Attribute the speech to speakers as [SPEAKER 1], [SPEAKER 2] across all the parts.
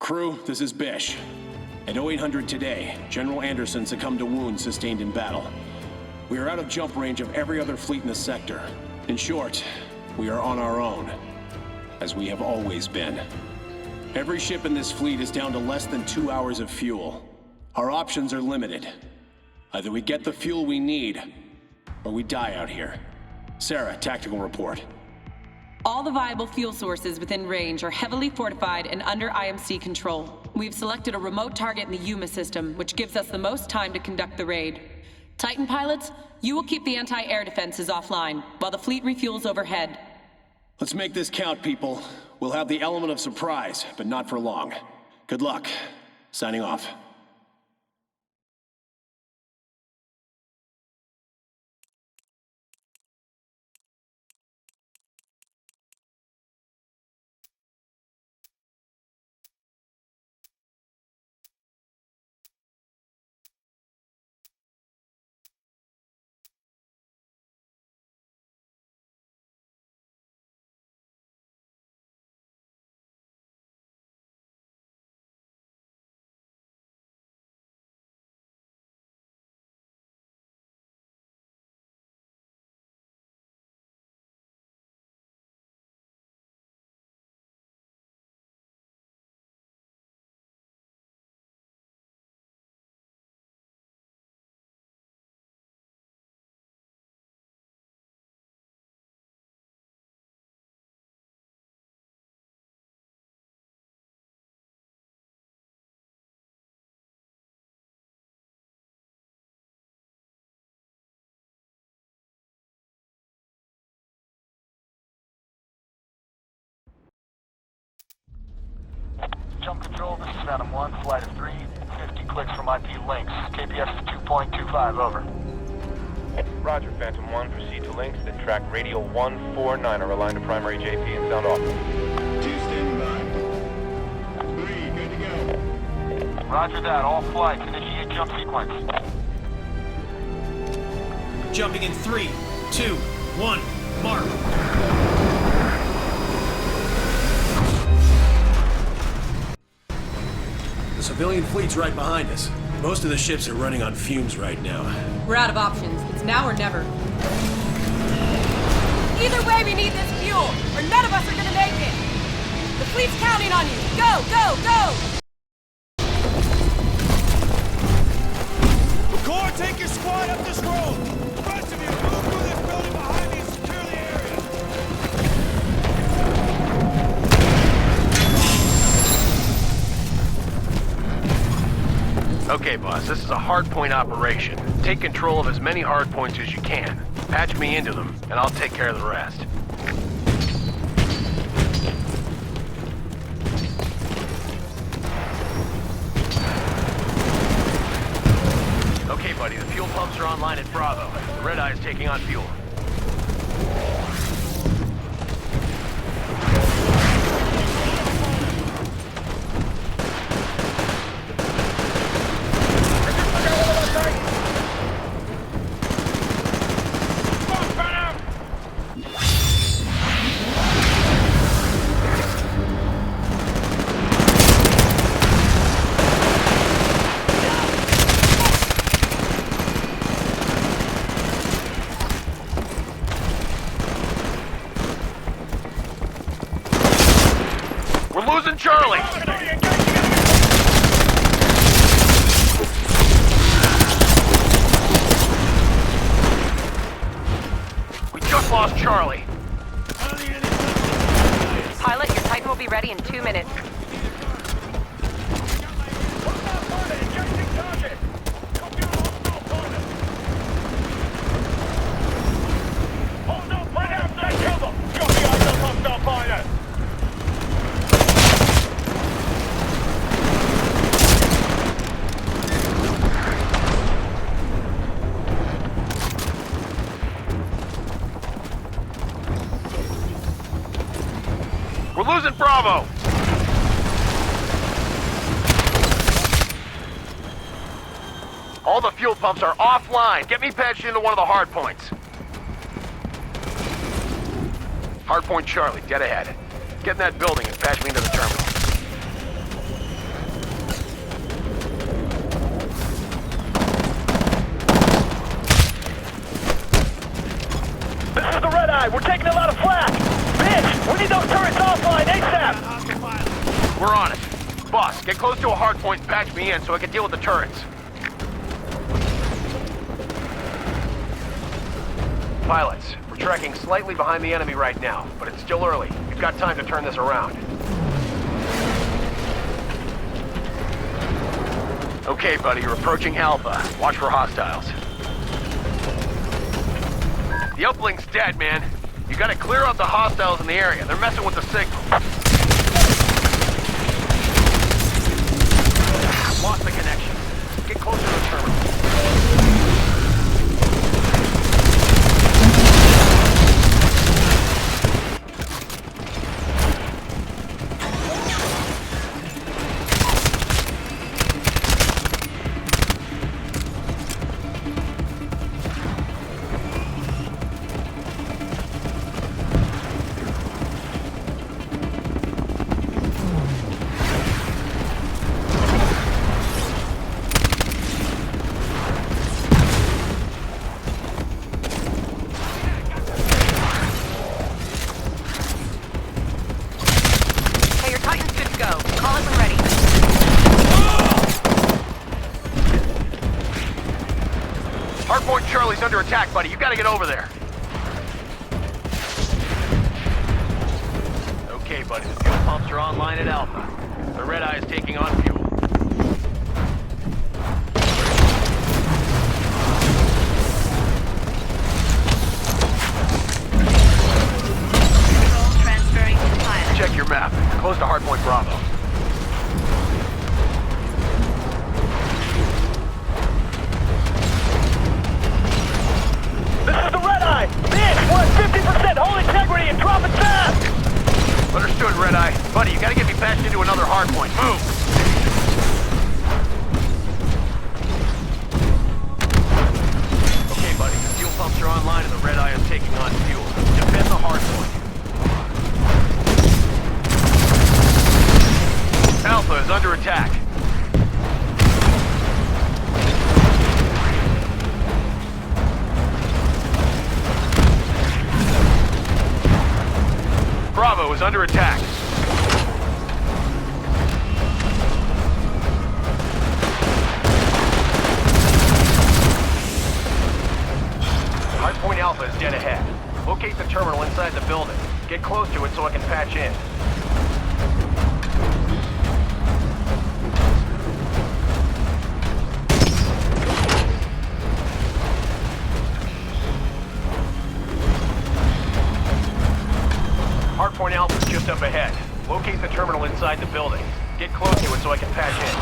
[SPEAKER 1] Crew, this is Bish. At 0800 today, General Anderson succumbed to wounds sustained in battle. We are out of jump range of every other fleet in the sector. In short, we are on our own, as we have always been. Every ship in this fleet is down to less than 2 hours of fuel. Our options are limited. Either we get the fuel we need, or we die out here. Sarah, tactical report.
[SPEAKER 2] All the viable fuel sources within range are heavily fortified and under IMC control. We've selected a remote target in the Yuma system, which gives us the most time to conduct the raid. Titan pilots, you will keep the anti-air defenses offline, while the fleet refuels overhead.
[SPEAKER 1] Let's make this count, people. We'll have the element of surprise, but not for long. Good luck. Signing off.
[SPEAKER 3] Jump control, this is Phantom 1, flight of 3, 50 clicks from IP links. KPS is 2.25, over.
[SPEAKER 4] Roger, Phantom 1, proceed to links, then track radio 149 are aligned to primary JP and sound off.
[SPEAKER 5] 2 standing by. 3, good to go.
[SPEAKER 3] Roger that, all flights, initiate jump sequence.
[SPEAKER 6] Jumping in 3, 2, 1, mark.
[SPEAKER 1] The civilian fleet's right behind us. Most of the ships are running on fumes right now.
[SPEAKER 2] We're out of options. It's now or never. Either way, we need this fuel, or none of us are gonna make it! The fleet's counting on you! Go, go, go!
[SPEAKER 7] McCord, take your squad up this road! The rest of you, move through this building behind me and secure the area!
[SPEAKER 8] Okay, boss, this is a hardpoint operation. Take control of as many hardpoints as you can. Patch me into them, and I'll take care of the rest. Okay, buddy, the fuel pumps are online at Bravo. The Red Eye is taking on fuel. We're losing Charlie! We just lost Charlie.
[SPEAKER 2] Pilot, your Titan will be ready in 2 minutes.
[SPEAKER 8] We're losing Bravo! All the fuel pumps are offline. Get me patched into one of the hard points. Hardpoint Charlie, dead ahead. Get in that building and patch me into the terminal.
[SPEAKER 3] eye. We're taking a lot of flak. Bitch, we need those turrets offline ASAP.
[SPEAKER 8] We're on it. Boss, get close to a hard point and patch me in so I can deal with the turrets. Pilots, we're tracking slightly behind the enemy right now, but it's still early. We've got time to turn this around. Okay, buddy, you're approaching Alpha. Watch for hostiles. The uplink's dead, man. You gotta clear out the hostiles in the area. They're messing with the signal. Lost the connection. Get closer to the terminal. Hardpoint Charlie's under attack, buddy. You gotta get over there. Okay, buddy. The fuel pumps are online at Alpha. The Red Eye is taking on fuel.
[SPEAKER 9] Control transferring to pilot.
[SPEAKER 8] Check your map. Close to Hardpoint Bravo.
[SPEAKER 3] This is the Red Eye! Bitch, we're at 50%! Hold integrity and drop it fast!
[SPEAKER 8] Understood, Red Eye. Buddy, you gotta get me patched into another hardpoint. Move! Okay, buddy. The fuel pumps are online and the Red Eye is taking on fuel. Defend the hardpoint. Alpha is under attack. Bravo is under attack. Hardpoint Alpha is dead ahead. Locate the terminal inside the building. Get close to it so I can patch in. Hardpoint Alpha's just up ahead. Locate the terminal inside the building. Get close to it so I can patch in.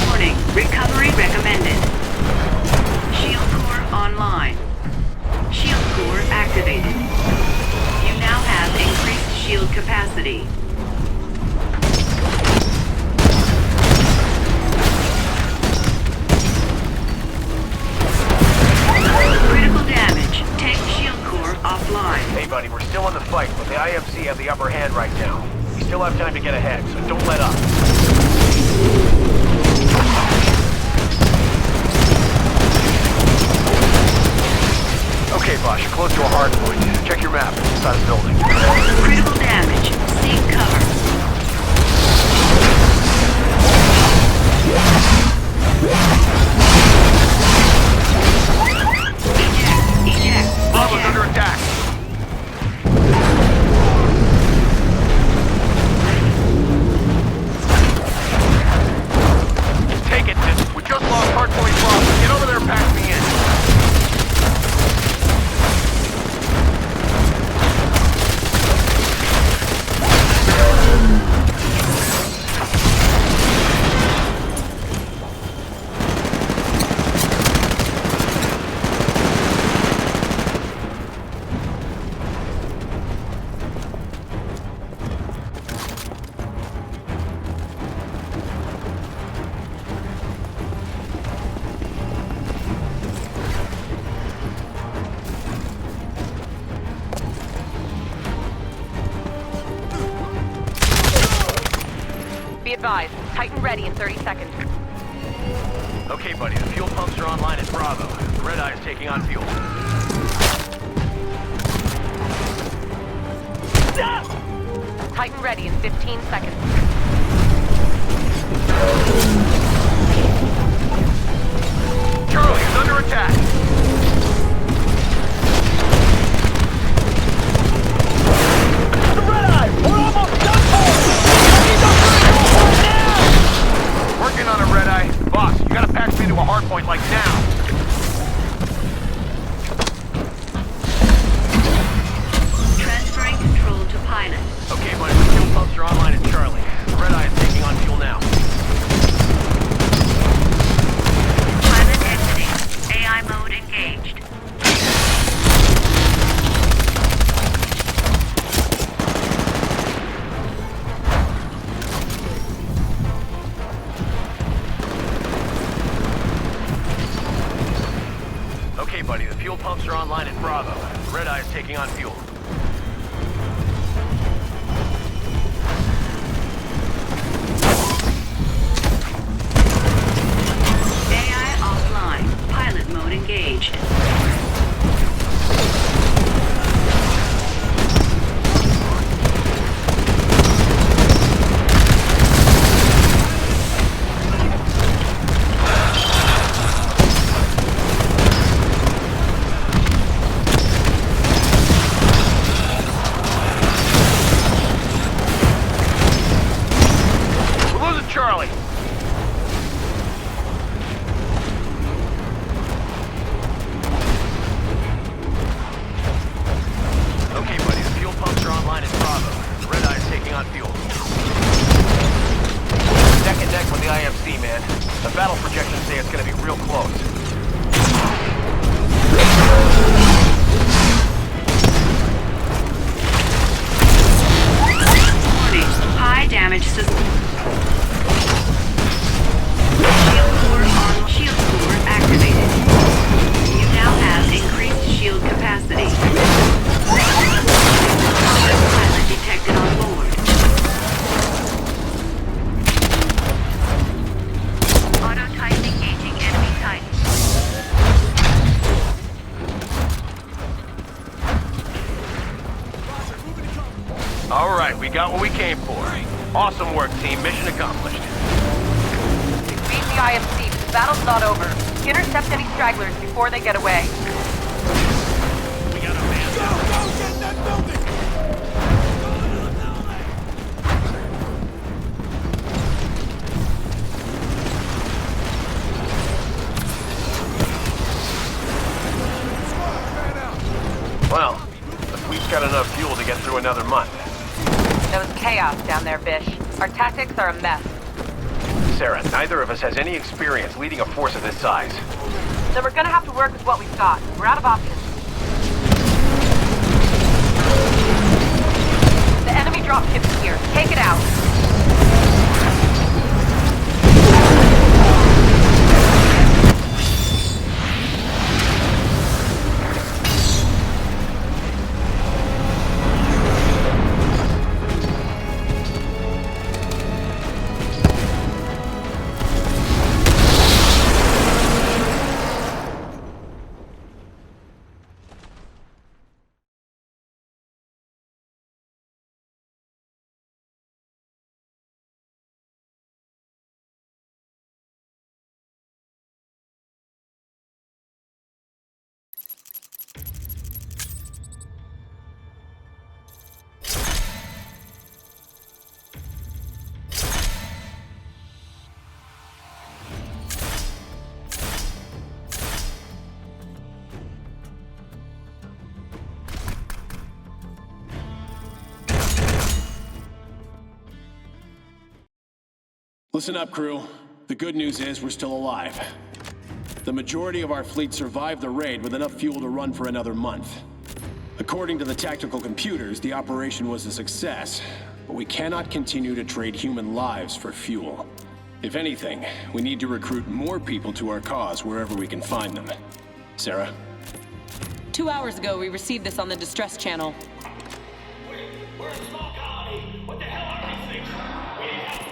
[SPEAKER 9] Warning, recovery recommended. Shield core online. Shield core activated. You now have increased shield capacity. Critical damage. Take shield core offline.
[SPEAKER 8] Hey buddy, we're still in the fight, but the IMC have the upper hand right now. We still have time to get ahead, so don't let up. Okay, boss, you're close to a hard point. Check your map. It's inside the building.
[SPEAKER 9] Critical damage. Seek cover. Eject.
[SPEAKER 8] Bravo's under attack. Take it, Sid. We just lost hardpoint Bravo. Get over there and patch me in.
[SPEAKER 2] advised. Titan ready in 30 seconds.
[SPEAKER 8] Okay, buddy, the fuel pumps are online at Bravo. The Red Eye is taking on fuel.
[SPEAKER 2] Titan ready in 15 seconds.
[SPEAKER 8] Charlie is under attack.
[SPEAKER 3] The Red Eye! We're almost done for! I need those vehicles right now!
[SPEAKER 8] Working on a Red Eye. Boss, you gotta patch me to a hard point like now.
[SPEAKER 9] Transferring control to pilot.
[SPEAKER 8] Okay, buddy, the fuel pumps are online at Charlie. The Red Eye is taking on fuel now.
[SPEAKER 9] Pilot exiting. AI mode engaged.
[SPEAKER 8] Okay, buddy, the fuel pumps are online at Bravo. The Red Eye is taking on fuel.
[SPEAKER 9] AI offline. Pilot mode engaged.
[SPEAKER 8] We're losing Charlie. Okay, buddy, the fuel pumps are online at Bravo. The Red Eye is taking on fuel. Neck and neck with the IMC, man. The battle projections say it's gonna be real close.
[SPEAKER 9] Warning. High damage system. Shield core activated. You now have increased shield capacity. Pilot detected on board. Auto Titan engaging enemy Titan.
[SPEAKER 8] All right, we got what we came for. Awesome work, team. Mission accomplished.
[SPEAKER 2] We've beat the IMC, but the battle's not over. Intercept any stragglers before they get away.
[SPEAKER 6] We got a man
[SPEAKER 7] Go,
[SPEAKER 6] down.
[SPEAKER 7] go, get in that building! Go into the building! Squad, man out!
[SPEAKER 8] Well, the fleet's got enough fuel to get through another month.
[SPEAKER 2] There was chaos down there, Bish. Our tactics are a mess.
[SPEAKER 8] Sarah, neither of us has any experience leading a force of this size.
[SPEAKER 2] Then we're gonna have to work with what we've got. We're out of options. The enemy dropship is here. Take it out.
[SPEAKER 1] Listen up, crew. The good news is we're still alive. The majority of our fleet survived the raid with enough fuel to run for another month. According to the tactical computers, the operation was a success, but we cannot continue to trade human lives for fuel. If anything, we need to recruit more people to our cause wherever we can find them. Sarah?
[SPEAKER 2] 2 hours ago, we received this on the distress channel.
[SPEAKER 5] We're a small colony. What the hell are these things? We need help.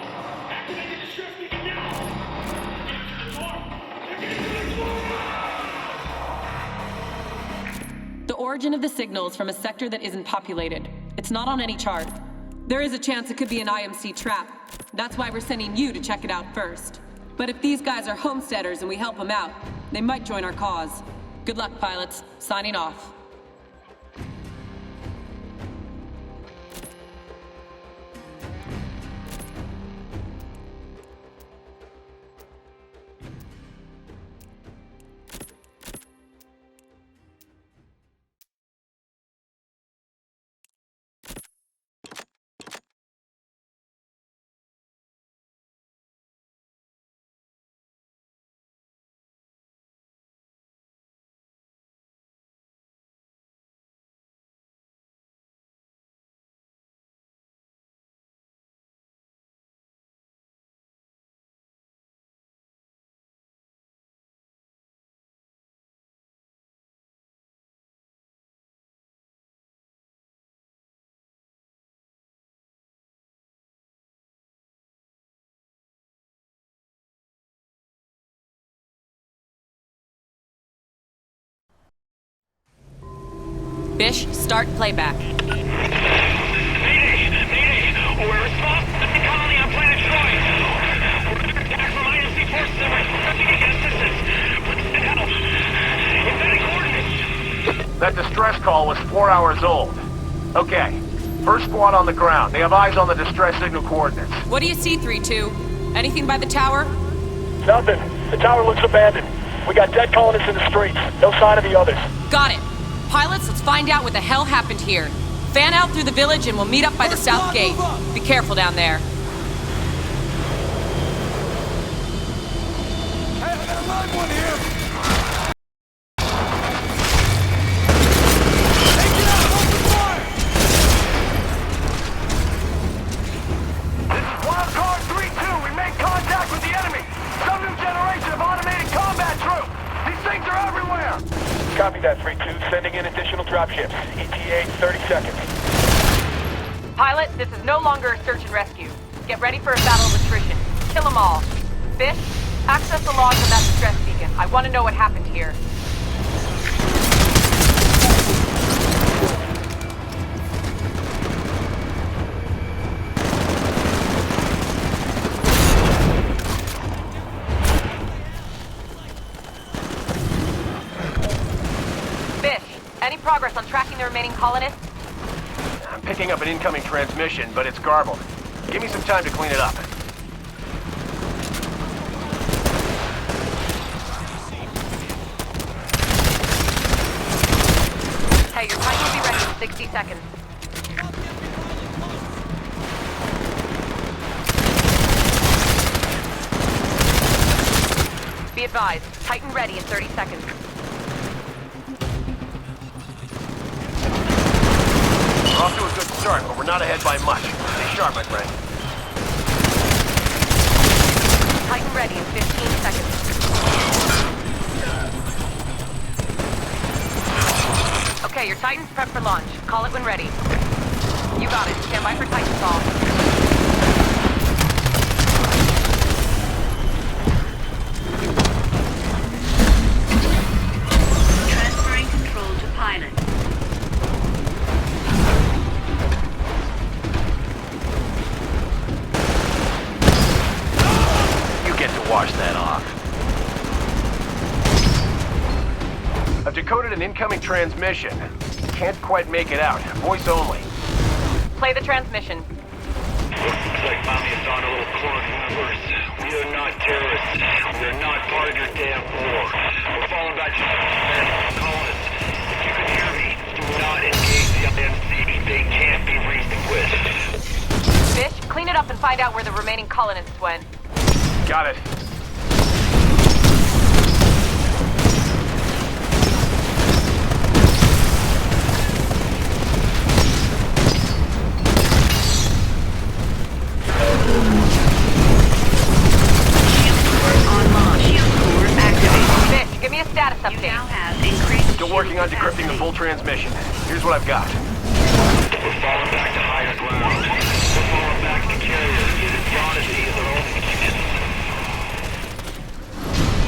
[SPEAKER 2] origin of the signal is from a sector that isn't populated. It's not on any chart. There is a chance it could be an IMC trap. That's why we're sending you to check it out first. But if these guys are homesteaders and we help them out, they might join our cause. Good luck, pilots. Signing off. Bish, start playback.
[SPEAKER 10] Mayday! We're responsible for the colony on planet Troy. We're under attack from IMC forces and we're expecting to get assistance. Please send help. It's coordinates.
[SPEAKER 8] That distress call was 4 hours old. Okay. First squad on the ground. They have eyes on the distress signal coordinates.
[SPEAKER 2] What do you see, 3-2? Anything by the tower?
[SPEAKER 3] Nothing. The tower looks abandoned. We got dead colonists in the streets. No sign of the others.
[SPEAKER 2] Got it. Pilots, let's find out what the hell happened here. Fan out through the village and we'll meet up by the south gate. Be careful down there.
[SPEAKER 7] Hey, I got a live one here! Take it out! Open fire!
[SPEAKER 3] This is Wild Card 3-2. We made contact with the enemy. Some new generation of automated combat troops. These things are everywhere. Copy that, 3-2. Sending in additional dropships. ETA 30 seconds.
[SPEAKER 2] Pilot, this is no longer a search and rescue. Get ready for a battle of attrition. Kill them all. Fish, access the logs on that distress beacon. I want to know what happened here. Any progress on tracking the remaining colonists?
[SPEAKER 8] I'm picking up an incoming transmission, but it's garbled. Give me some time to clean it up.
[SPEAKER 2] Hey, your Titan will be ready in 60 seconds. Be advised, Titan ready in 30 seconds.
[SPEAKER 8] We're off to a good start, but we're not ahead by much. Stay sharp, my friend.
[SPEAKER 2] Titan ready in 15 seconds. Okay, your Titan's prepped for launch. Call it when ready. You got it. Stand by for Titanfall.
[SPEAKER 9] Transferring control to pilot.
[SPEAKER 8] Wash that off. I've decoded an incoming transmission. Can't quite make it out. Voice only.
[SPEAKER 2] Play the transmission.
[SPEAKER 10] Looks like Mommy has gone a little close universe. We are not terrorists. We are not part of your damn war. We're falling back to the colonists. If you can hear me, do not engage the IMC. They can't be reasoned with.
[SPEAKER 2] Fish, clean it up and find out where the remaining colonists went.
[SPEAKER 8] Got it.
[SPEAKER 2] Give me a status update.
[SPEAKER 9] You now have increased.
[SPEAKER 8] Still working on decrypting the full transmission. Here's what I've got.
[SPEAKER 10] We're falling back to higher ground. We're falling back to carrier. The Odyssey is our only chance.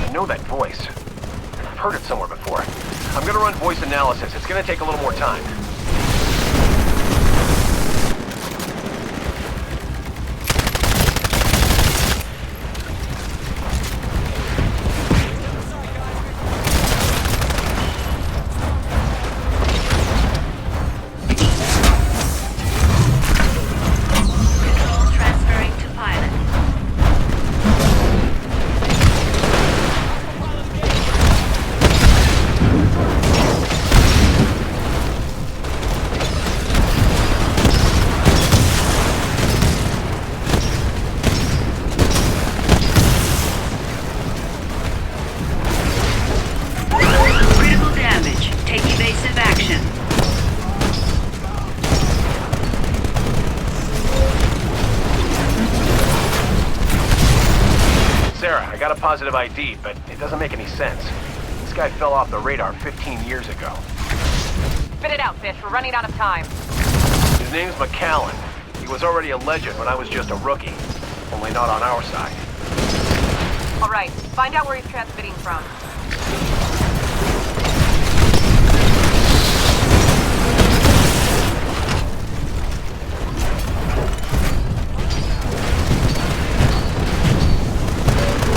[SPEAKER 8] I know that voice. I've heard it somewhere before. I'm gonna run voice analysis. It's gonna take a little more time.
[SPEAKER 9] Control transferring to pilot. Critical damage. Take evasive action.
[SPEAKER 8] Sarah, I got a positive ID, but it doesn't make any sense. This guy fell off the radar 15 years ago.
[SPEAKER 2] Spit it out, Fish. We're running out of time.
[SPEAKER 8] His name's McAllen. He was already a legend when I was just a rookie. Only not on our side.
[SPEAKER 2] All right, find out where he's transmitting from.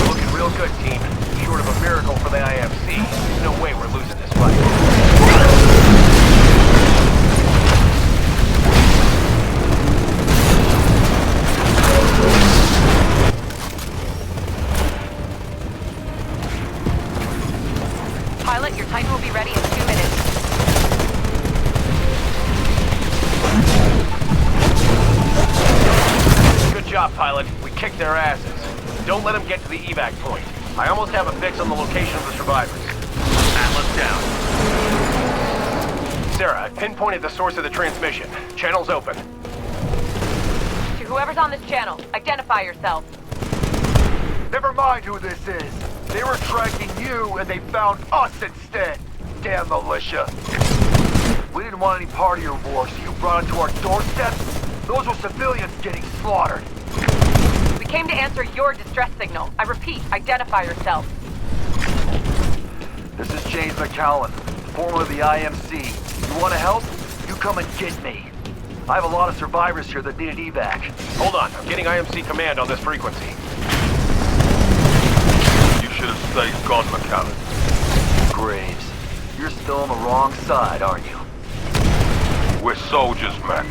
[SPEAKER 8] Looking real good, team. Short of a miracle for the IMC, there's no way we're losing this fight.
[SPEAKER 2] Pilot, your Titan will be ready in 2 minutes.
[SPEAKER 8] Good job, pilot. We kicked their asses. Don't let them get to the evac point. I almost have a fix on the location of the survivors. Atlas down. Sarah, I've pinpointed the source of the transmission. Channel's open.
[SPEAKER 2] To whoever's on this channel, identify yourself.
[SPEAKER 3] Never mind who this is. They were tracking you, and they found us instead. Damn militia. We didn't want any part of your war, so you brought it to our doorstep? Those were civilians getting slaughtered.
[SPEAKER 2] We came to answer your distress signal. I repeat, identify yourself.
[SPEAKER 3] This is James McAllen, former of the IMC. You want to help? You come and get me. I have a lot of survivors here that need an evac.
[SPEAKER 8] Hold on, I'm getting IMC command on this frequency.
[SPEAKER 3] You should have stayed gone, McAllen. Graves, you're still on the wrong side, aren't you?
[SPEAKER 11] We're soldiers, Mac.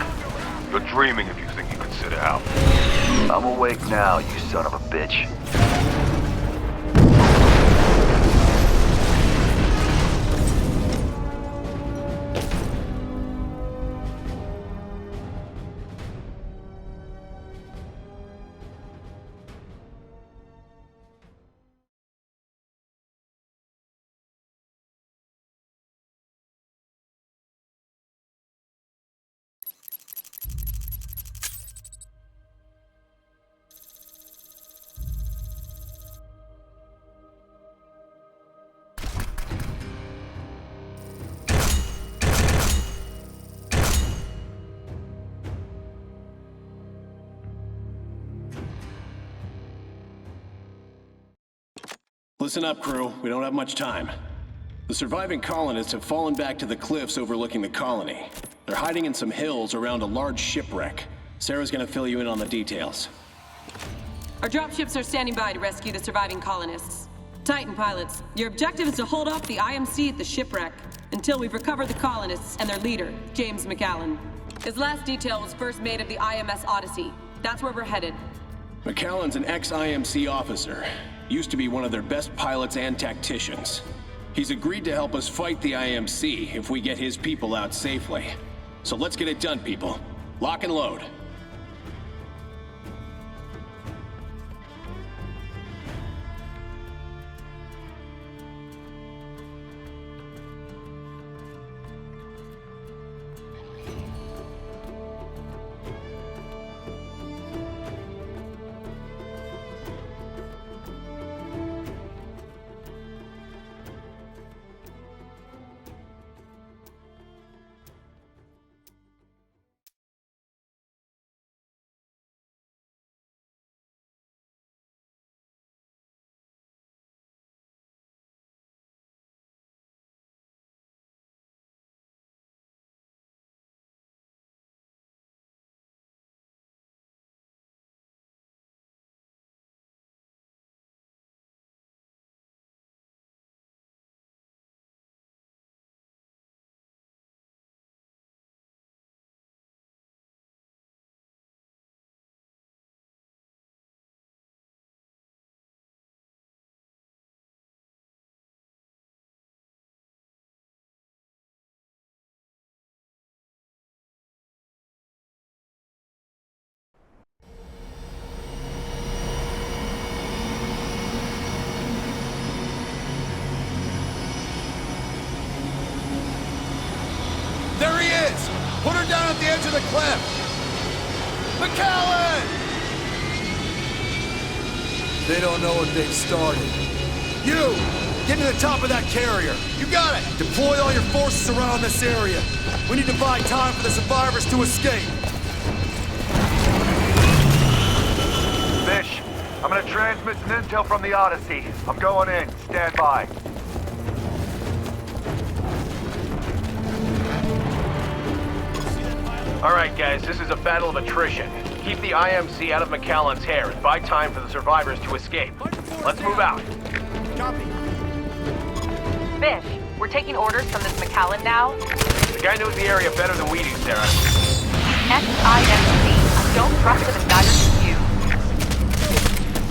[SPEAKER 11] You're dreaming if you think you can sit it out.
[SPEAKER 3] I'm awake now, you son of a bitch.
[SPEAKER 1] Listen up, crew. We don't have much time. The surviving colonists have fallen back to the cliffs overlooking the colony. They're hiding in some hills around a large shipwreck. Sarah's gonna fill you in on the details.
[SPEAKER 2] Our dropships are standing by to rescue the surviving colonists. Titan pilots, your objective is to hold off the IMC at the shipwreck until we've recovered the colonists and their leader, James McAllen. His last detail was first made of the IMS Odyssey. That's where we're headed.
[SPEAKER 1] McAllen's an ex-IMC officer. Used to be one of their best pilots and tacticians. He's agreed to help us fight the IMC if we get his people out safely. So let's get it done, people. Lock and load.
[SPEAKER 7] Put her down at the edge of the cliff! McAllen! They don't know what they've started. You! Get to the top of that carrier! You got it! Deploy all your forces around this area. We need to buy time for the survivors to escape.
[SPEAKER 3] Fish, I'm gonna transmit some intel from the Odyssey. I'm going in. Stand by.
[SPEAKER 8] Alright guys, this is a battle of attrition. Keep the IMC out of McAllen's hair and buy time for the survivors to escape. Let's move out.
[SPEAKER 7] Copy.
[SPEAKER 2] Fish, we're taking orders from this McAllen now.
[SPEAKER 8] The guy knows the area better than we do, Sarah.
[SPEAKER 2] Ex-IMC. I don't trust him as neither do you.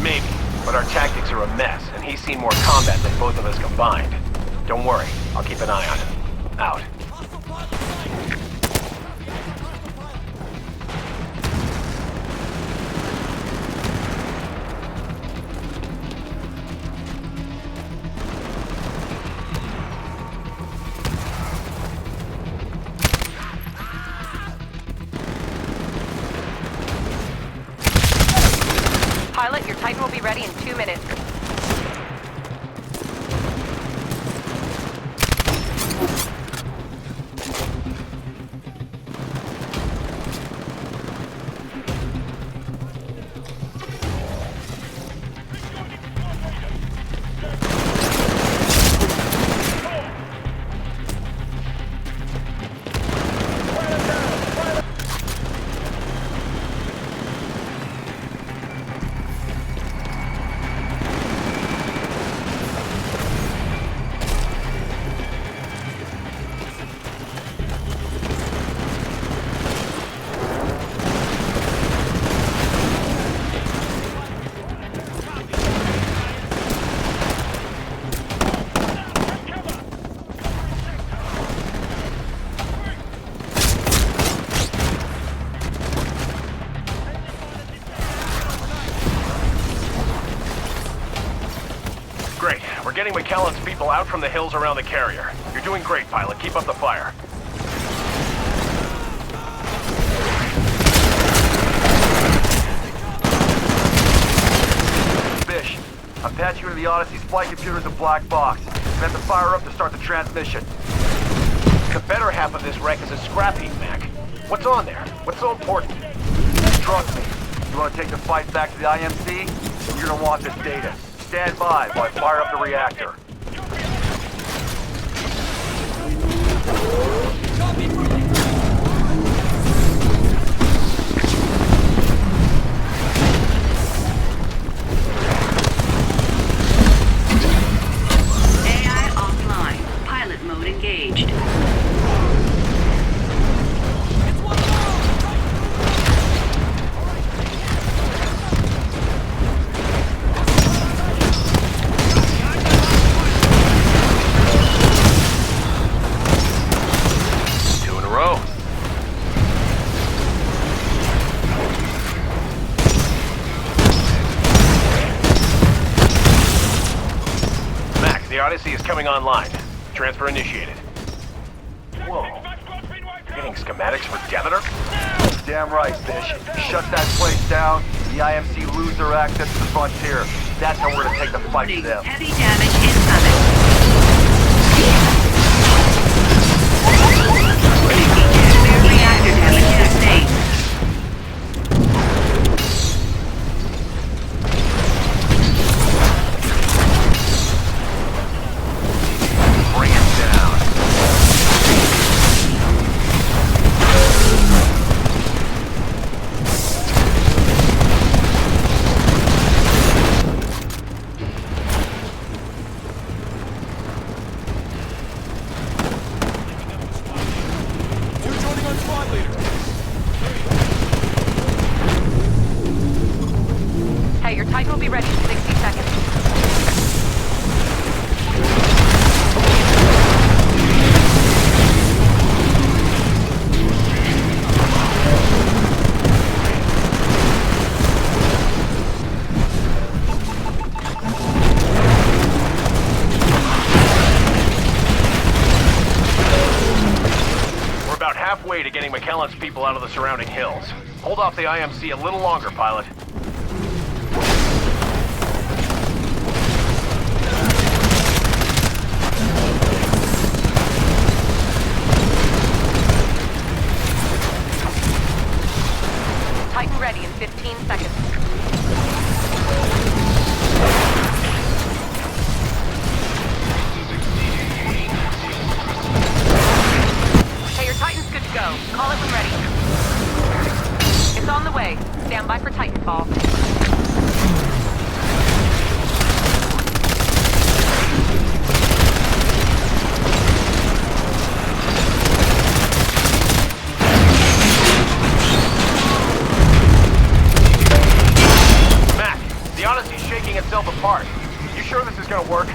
[SPEAKER 8] Maybe, but our tactics are a mess, and he's seen more combat than both of us combined. Don't worry, I'll keep an eye on him. Out.
[SPEAKER 2] Pilot, your Titan will be ready in 2 minutes.
[SPEAKER 8] Great. We're getting McAllen's people out from the hills around the carrier. You're doing great, pilot. Keep up the fire.
[SPEAKER 3] Fish, I'm patching into the Odyssey's flight computer's a black box. You have to fire up to start the transmission.
[SPEAKER 8] The better half of this wreck is a scrap heap, Mac. What's on there? What's so important?
[SPEAKER 3] Trust me. You want to take the fight back to the IMC? Then you're gonna want this data. Stand by while I fire up the reactor.
[SPEAKER 9] AI offline. Pilot mode engaged.
[SPEAKER 8] The Odyssey is coming online. Transfer initiated. Whoa. You're getting schematics for Demeter?
[SPEAKER 3] Damn right, Fish. Shut that place down, the IMC lose their access to the frontier. That's how we're gonna take the fight to them.
[SPEAKER 9] Heavy damage incoming. Severe reactor damage sustained.
[SPEAKER 2] Hey, your Titan will be ready in 60 seconds.
[SPEAKER 8] halfway to getting McKellen's people out of the surrounding hills. Hold off the IMC a little longer, pilot.
[SPEAKER 9] Titan ready in 15 seconds. Hey, your Titan's good to go. Call it when ready. It's on the way. Stand by for Titanfall.
[SPEAKER 8] The Odyssey's shaking itself apart. You sure this is gonna work?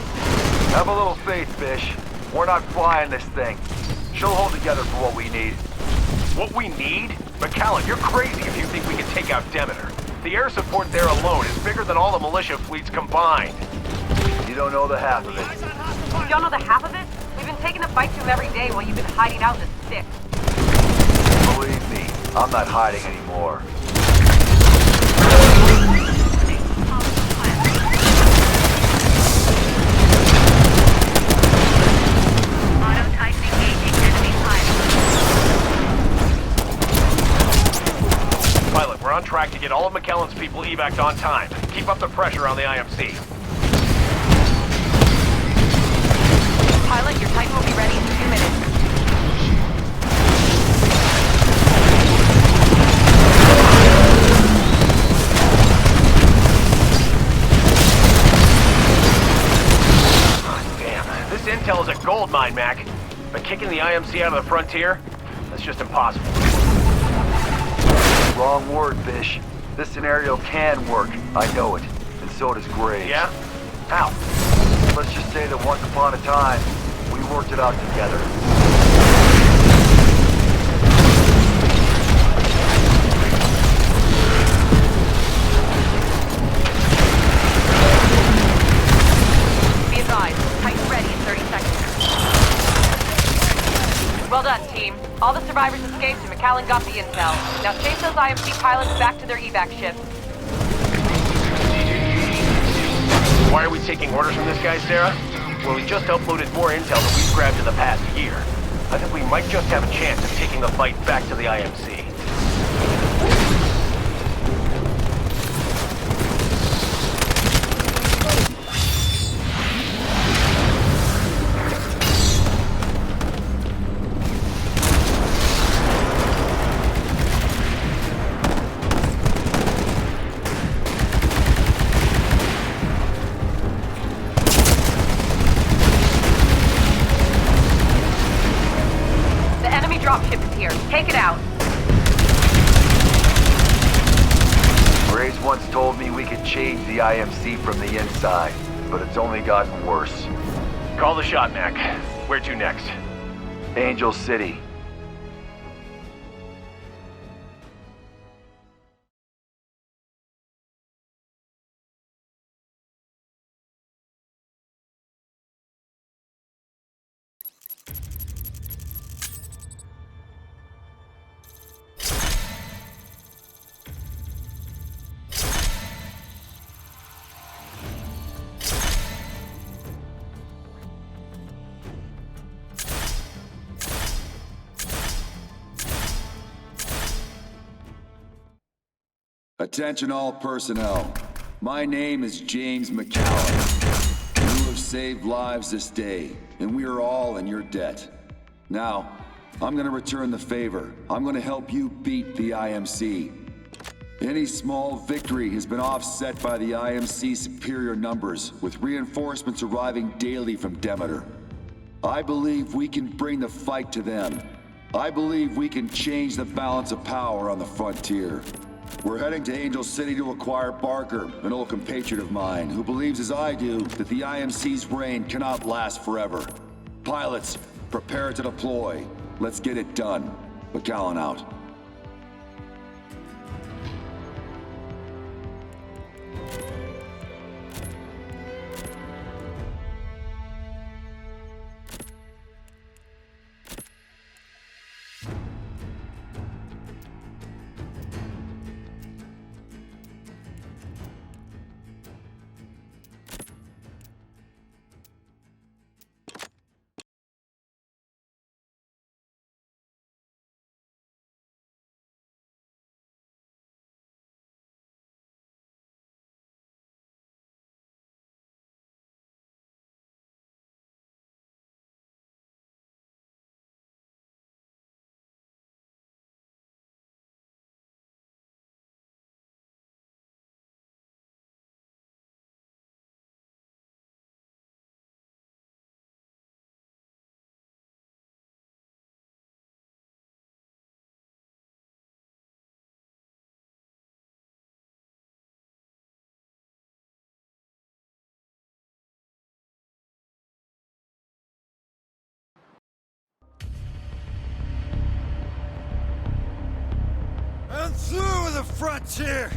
[SPEAKER 3] Have a little faith, Fish. We're not flying this thing. She'll hold together for what we need.
[SPEAKER 8] What we need? McKellen, you're crazy if you think we can take out Demeter. The air support there alone is bigger than all the militia fleets combined.
[SPEAKER 3] You don't know the half of it.
[SPEAKER 9] You don't know the half of it? We've been taking the fight to him every day while you've been hiding out in the sticks.
[SPEAKER 3] Believe me, I'm not hiding anymore.
[SPEAKER 9] Auto-Titan engaging enemy pilot.
[SPEAKER 8] Pilot, we're on track to get all of McKellen's people evac'd on time. Keep up the pressure on the IMC.
[SPEAKER 9] Pilot, your Titan will be ready in 2 minutes.
[SPEAKER 8] This intel is a gold mine, Mac. But kicking the IMC out of the frontier? That's just impossible.
[SPEAKER 3] Wrong word, Fish. This scenario can work. I know it. And so does Graves.
[SPEAKER 8] Yeah? How?
[SPEAKER 3] Let's just say that once upon a time, we worked it out together.
[SPEAKER 9] Be advised, Titan ready in 30 seconds. Well done, team. All the survivors escaped and McKellen got the intel. Now chase those IMC pilots back to their evac ships.
[SPEAKER 8] Why are we taking orders from this guy, Sarah? Well, we just uploaded more intel than we've grabbed in the past year. I think we might just have a chance of taking the fight back to the IMC.
[SPEAKER 9] Dropship is here. Take it out.
[SPEAKER 3] Graves once told me we could change the IMC from the inside, but it's only gotten worse.
[SPEAKER 8] Call the shot, Mac. Where to next?
[SPEAKER 3] Angel City.
[SPEAKER 7] Attention all personnel. My name is James McKellen. You have saved lives this day, and we are all in your debt. Now, I'm gonna return the favor. I'm gonna help you beat the IMC. Any small victory has been offset by the IMC's superior numbers, with reinforcements arriving daily from Demeter. I believe we can bring the fight to them. I believe we can change the balance of power on the frontier. We're heading to Angel City to acquire Barker, an old compatriot of mine, who believes as I do that the IMC's reign cannot last forever. Pilots, prepare to deploy. Let's get it done. McKellen out.
[SPEAKER 12] I'm through with the frontier.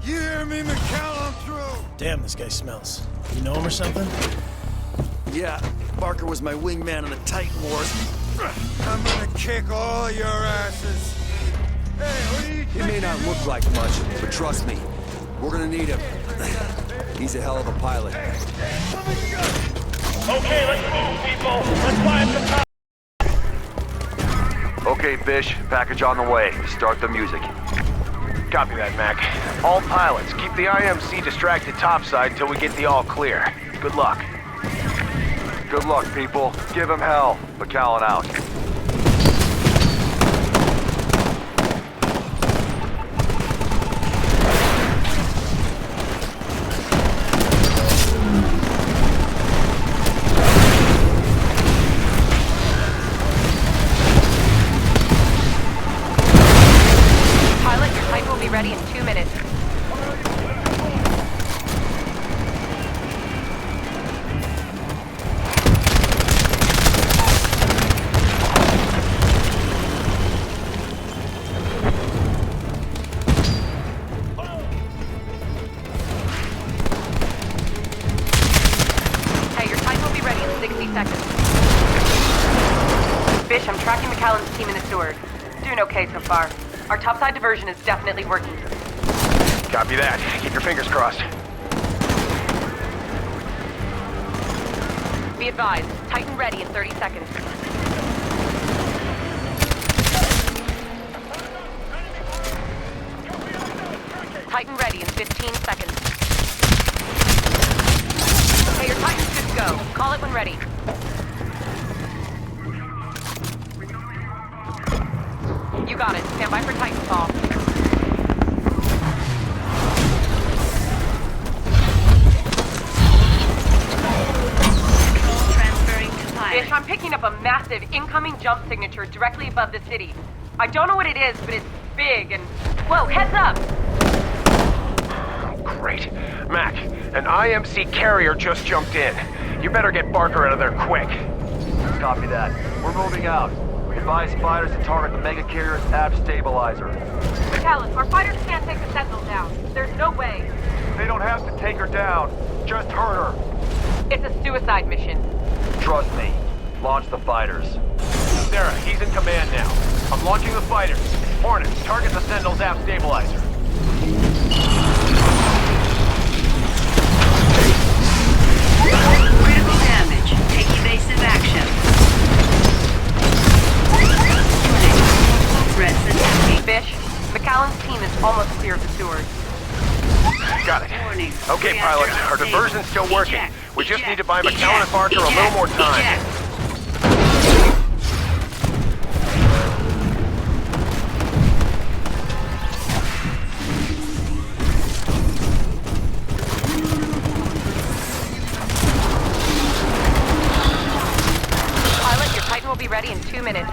[SPEAKER 12] You hear me, McCall? I'm through.
[SPEAKER 6] Damn, this guy smells. You know him or something?
[SPEAKER 12] Yeah, Barker was my wingman in the Titan Wars. I'm gonna kick all your asses. Hey, what do you think?
[SPEAKER 7] He may not look like much, but trust me, we're gonna need him. He's a hell of a pilot.
[SPEAKER 3] Okay, let's move, people. Let's find some time.
[SPEAKER 8] Okay, Bish, package on the way. Start the music. Copy that, Mac. All pilots, keep the IMC distracted topside until we get the all clear. Good luck.
[SPEAKER 11] Good luck, people. Give him hell. McCallan out.
[SPEAKER 9] Pilot, your Titan will be ready in 2 minutes. Hey, your Titan will be ready in 60 seconds. Bish, I'm tracking McCallan's team in the sewers. Doing okay so far. Our topside diversion is definitely working.
[SPEAKER 8] Copy that. Keep your fingers crossed.
[SPEAKER 9] Be advised, Titan ready in 30 seconds. Titan ready in 15 seconds. Okay, your Titan's good to go. Call it when ready. You got it. Stand by for Titanfall. Bish, I'm picking up a massive incoming jump signature directly above the city. I don't know what it is, but it's big and... Whoa, heads up!
[SPEAKER 8] Great. Mac, an IMC carrier just jumped in. You better get Barker out of there quick.
[SPEAKER 13] Copy that. We're moving out. Advise fighters to target the mega carrier's ab stabilizer.
[SPEAKER 9] McCallan, our fighters can't take the Sentinel down. There's no way.
[SPEAKER 13] They don't have to take her down. Just hurt her.
[SPEAKER 9] It's a suicide mission.
[SPEAKER 13] Trust me. Launch the fighters.
[SPEAKER 8] Sarah, he's in command now. I'm launching the fighters. Hornet, target the Sentinel's ab stabilizer.
[SPEAKER 14] Critical damage. Take evasive action. Threats attacking.
[SPEAKER 9] Bish, McCallan's team is almost clear of the sewers.
[SPEAKER 8] Got it.
[SPEAKER 14] Warning.
[SPEAKER 8] Okay, pilot, our diversion's still working. We just need to buy McCallan and Barker a little more time.
[SPEAKER 9] Pilot, your Titan will be ready in 2 minutes.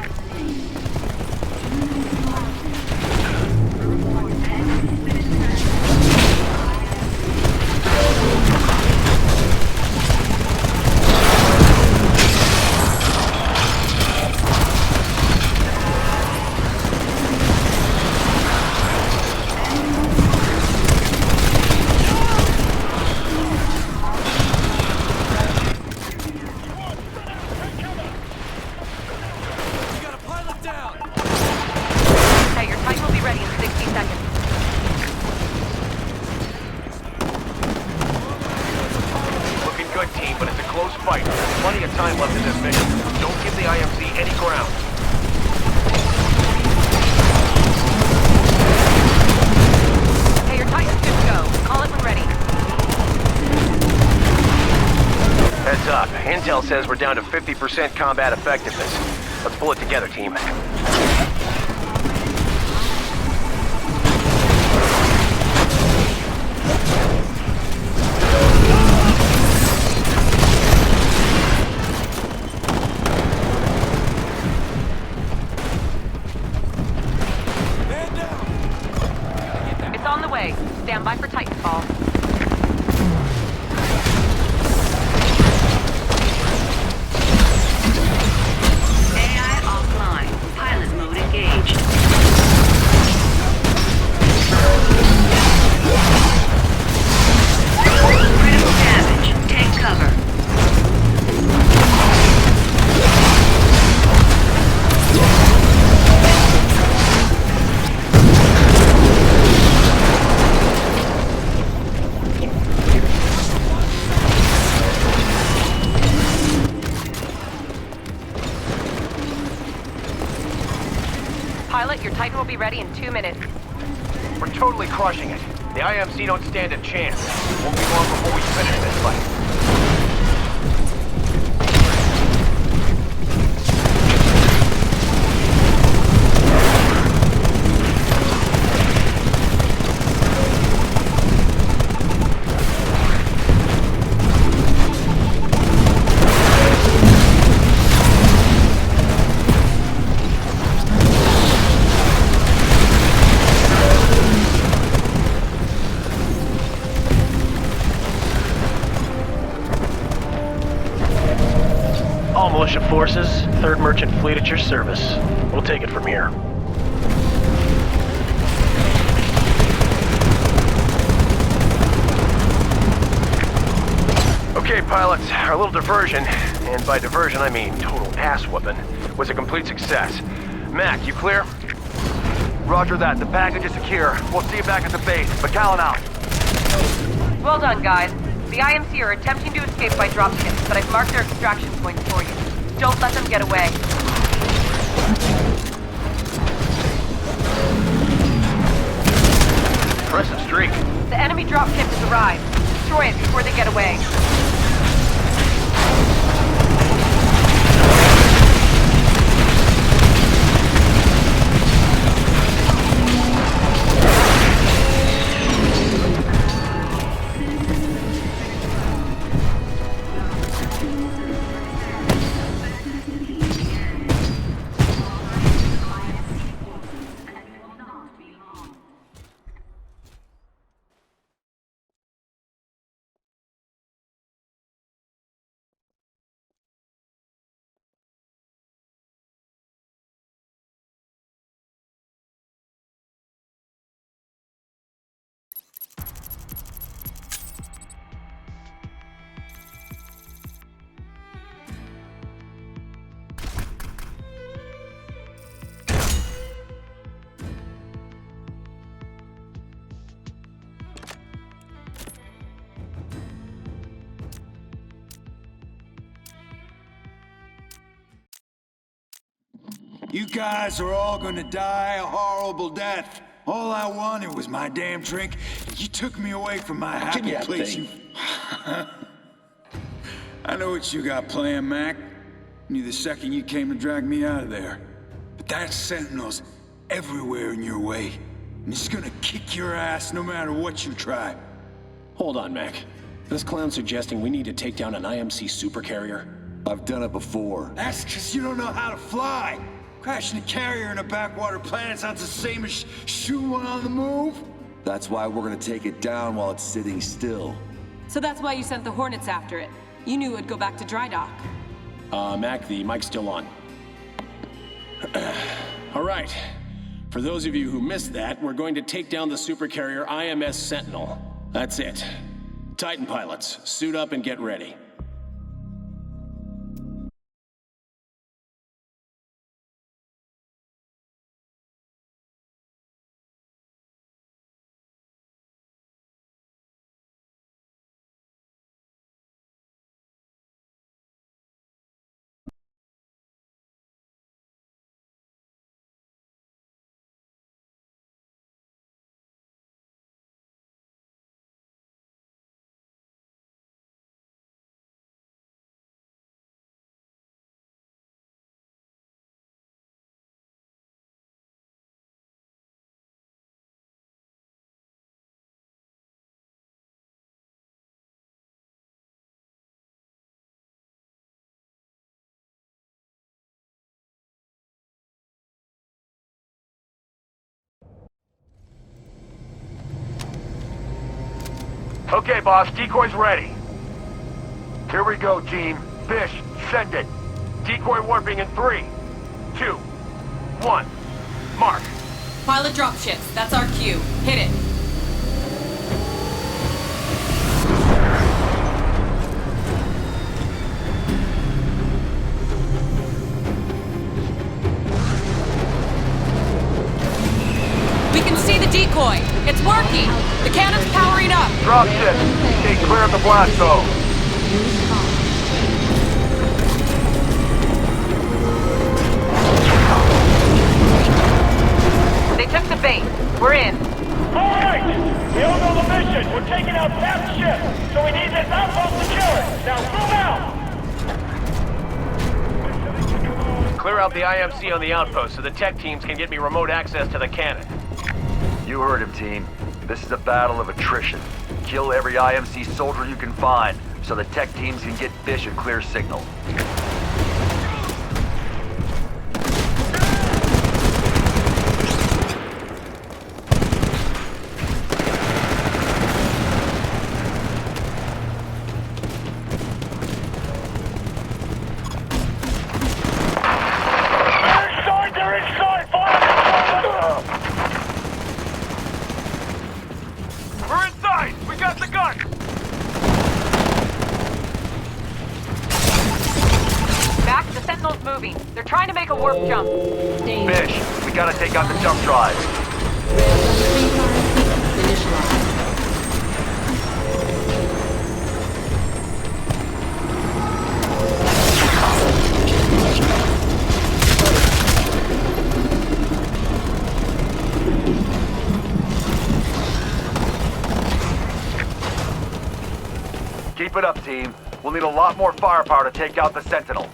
[SPEAKER 9] Hey, your Titan will be ready in 60 seconds.
[SPEAKER 8] Looking good, team, but it's a close fight. There's plenty of time left in this mission. Don't give the IMC any ground.
[SPEAKER 9] Hey, your Titan's good to go. Call it when ready.
[SPEAKER 8] Heads up. Intel says we're down to 50% combat effectiveness. Let's pull it together, team.
[SPEAKER 9] It's on the way. Stand by for Titanfall.
[SPEAKER 14] AI offline. Pilot mode engaged.
[SPEAKER 9] Pilot, your Titan will be ready in 2 minutes.
[SPEAKER 8] We're totally crushing it. The IMC don't stand a chance. Won't be long before we finish this fight. All militia forces, 3rd Merchant Fleet at your service. We'll take it from here. Okay, pilots, our little diversion, and by diversion I mean total ass-whooping, was a complete success. Mac, you clear?
[SPEAKER 13] Roger that. The package is secure. We'll see you back at the base. McAllen out.
[SPEAKER 9] Well done, guys. The IMC are attempting to escape by dropships, but I've marked their extraction points for you. Don't let them get away.
[SPEAKER 8] Impressive streak.
[SPEAKER 9] The enemy dropship has arrived. Destroy it before they get away.
[SPEAKER 7] You guys are all gonna die a horrible death. All I wanted was my damn drink, and you took me away from my happy place. I know what you got planned, Mac. Knew the second you came to drag me out of there. But that Sentinel's everywhere in your way. And he's gonna kick your ass no matter what you try.
[SPEAKER 1] Hold on, Mac. This clown's suggesting we need to take down an IMC supercarrier.
[SPEAKER 7] I've done it before. That's because you don't know how to fly. Crashing a carrier in a backwater planet sounds the same as shooting one on the move. That's why we're gonna take it down while it's sitting still.
[SPEAKER 2] So that's why you sent the Hornets after it. You knew it would go back to dry dock.
[SPEAKER 1] Mac, the mic's still on. All right. For those of you who missed that, we're going to take down the supercarrier IMS Sentinel. That's it. Titan pilots, suit up and get ready.
[SPEAKER 3] Okay, boss, decoy's ready. Here we go, team. Fish, send it. Decoy warping in 3, 2, 1. Mark.
[SPEAKER 2] Pilot dropships. That's our cue. Hit it. We can see the decoy. It's working. The cannon's powering up.
[SPEAKER 3] Drop ship. Stay clear of the blast zone.
[SPEAKER 8] Clear out the IMC on the outpost so the tech teams can get me remote access to the cannon.
[SPEAKER 13] You heard him, team. This is a battle of attrition. Kill every IMC soldier you can find so the tech teams can get Fish a clear signal.
[SPEAKER 3] We're inside! We got the gun!
[SPEAKER 9] Max, the Sentinel's moving. They're trying to make a warp jump.
[SPEAKER 13] Fish, we gotta take out the jump drive. Keep it up, team. We'll need a lot more firepower to take out the Sentinel.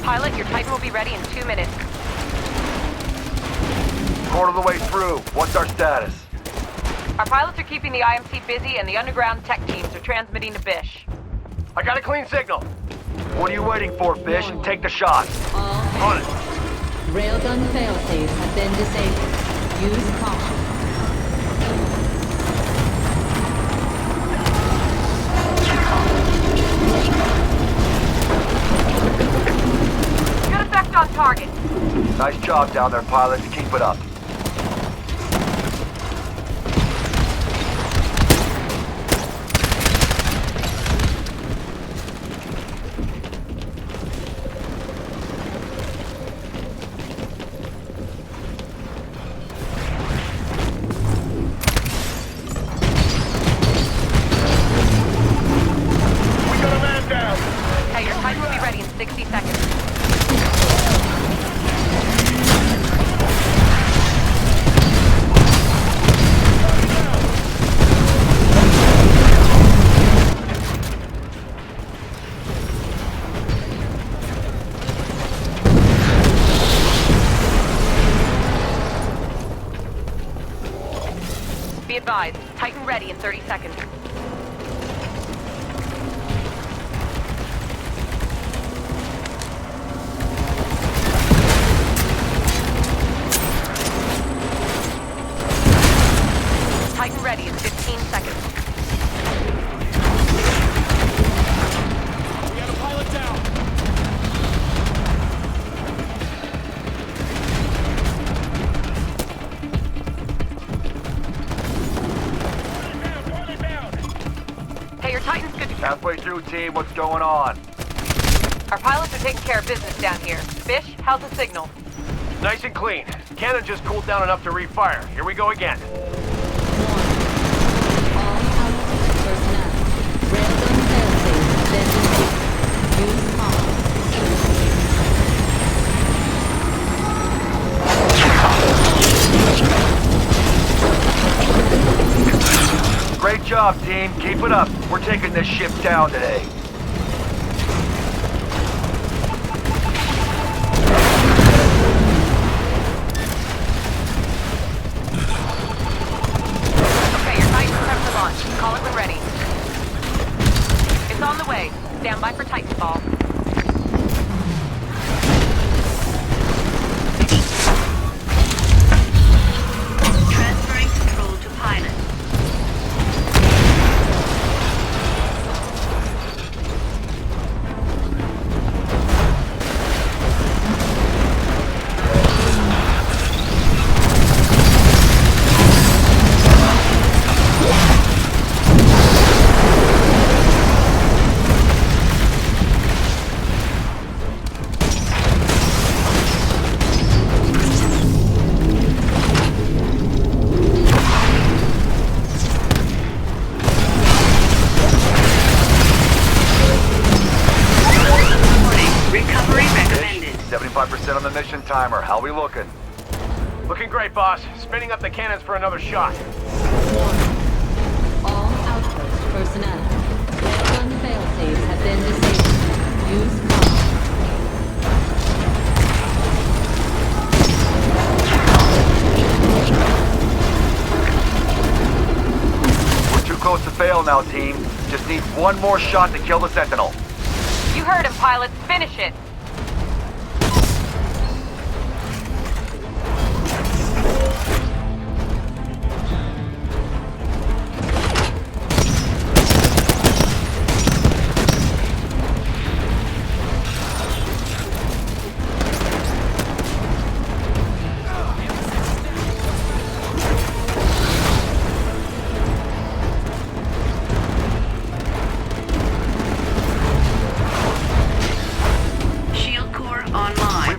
[SPEAKER 9] Pilot, your Titan will be ready in 2 minutes.
[SPEAKER 13] Quarter of the way through. What's our status?
[SPEAKER 9] Our pilots are keeping the IMC busy and the underground tech teams are transmitting to Bish.
[SPEAKER 8] I got a clean signal.
[SPEAKER 13] What are you waiting for, Fish? Take the shot.
[SPEAKER 8] On it.
[SPEAKER 15] Railgun failsafe has been disabled. Use caution.
[SPEAKER 9] Good effect on target.
[SPEAKER 13] Nice job down there, pilots. Keep it up.
[SPEAKER 9] Hey, your Titan will be ready in 60 seconds. Be advised, Titan ready in 30 seconds. Titan ready in 15 seconds.
[SPEAKER 3] We got a pilot down!
[SPEAKER 9] Hey, your Titan's good to go.
[SPEAKER 13] Halfway through, team. What's going on?
[SPEAKER 9] Our pilots are taking care of business down here. Bish, how's the signal?
[SPEAKER 8] Nice and clean. Cannon just cooled down enough to refire. Here we go again.
[SPEAKER 13] Great job, team. Keep it up. We're taking this ship down today.
[SPEAKER 9] Okay, your Titan's prepped for launch. Call it when ready. It's on the way. Stand by for Titanfall.
[SPEAKER 14] Transferring control to pilot.
[SPEAKER 13] 25% on the mission timer. How we looking?
[SPEAKER 8] Looking great, boss. Spinning up the cannons for another shot.
[SPEAKER 15] All outpost personnel. Gun failsafes have been disabled. Use caution.
[SPEAKER 13] We're too close to fail now, team. Just need one more shot to kill the Sentinel.
[SPEAKER 9] You heard him, pilots. Finish it.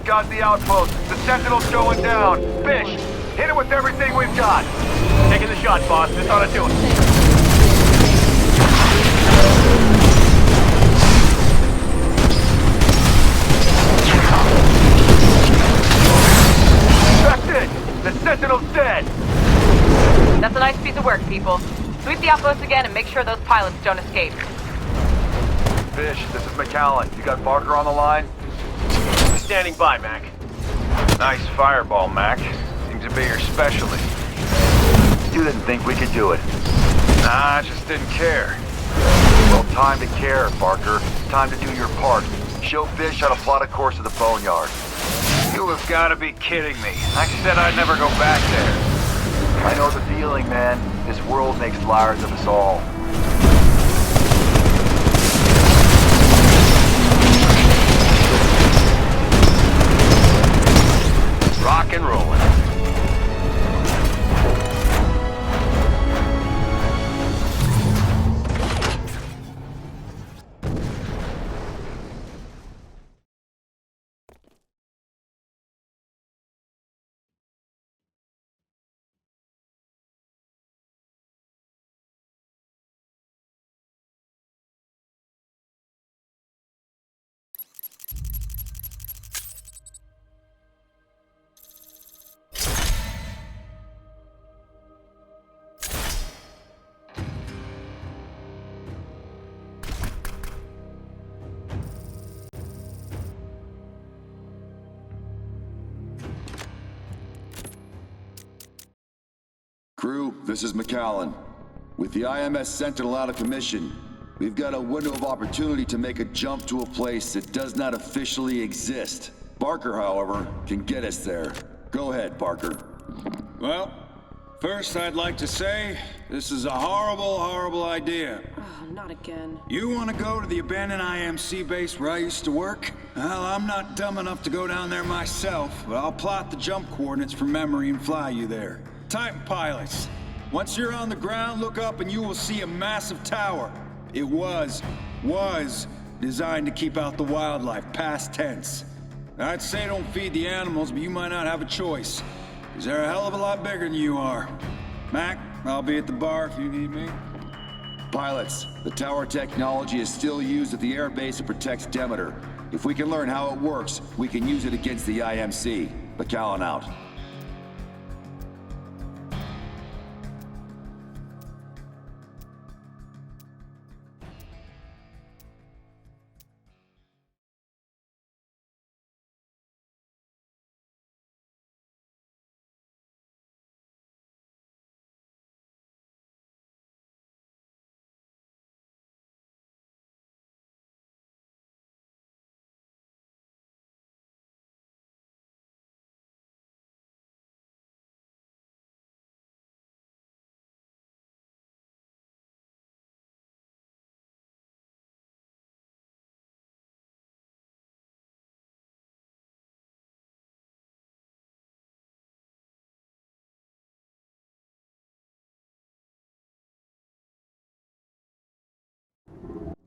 [SPEAKER 13] Got the outpost. The Sentinel's going down. Fish, hit it with everything we've got.
[SPEAKER 8] Taking the shot, boss. This ought to do it.
[SPEAKER 13] That's it. The Sentinel's dead.
[SPEAKER 9] That's a nice piece of work, people. Sweep the outpost again and make sure those pilots don't escape.
[SPEAKER 13] Fish, this is McAllen. You got Barker on the line?
[SPEAKER 8] Standing by, Mac.
[SPEAKER 11] Nice fireball, Mac. Seems to be your specialty.
[SPEAKER 13] You didn't think we could do it.
[SPEAKER 11] Nah, I just didn't care.
[SPEAKER 13] Well, time to care, Barker. Time to do your part. Show Fish how to plot a course to the boneyard.
[SPEAKER 11] You have got to be kidding me. I said I'd never go back there.
[SPEAKER 13] I know the feeling, man. This world makes liars of us all.
[SPEAKER 8] Rock and rolling.
[SPEAKER 7] Crew, this is McAllen. With the IMS Sentinel out of commission, we've got a window of opportunity to make a jump to a place that does not officially exist. Barker, however, can get us there. Go ahead, Barker.
[SPEAKER 16] Well, first I'd like to say, this is a horrible, horrible idea.
[SPEAKER 2] Oh, not again.
[SPEAKER 16] You want to go to the abandoned IMC base where I used to work? Well, I'm not dumb enough to go down there myself, but I'll plot the jump coordinates from memory and fly you there. Titan pilots, once you're on the ground, look up and you will see a massive tower. It was designed to keep out the wildlife, past tense. I'd say don't feed the animals, but you might not have a choice, because they're a hell of a lot bigger than you are. Mac, I'll be at the bar if you need me.
[SPEAKER 7] Pilots, the tower technology is still used at the airbase that protects Demeter. If we can learn how it works, we can use it against the IMC. McAllen out.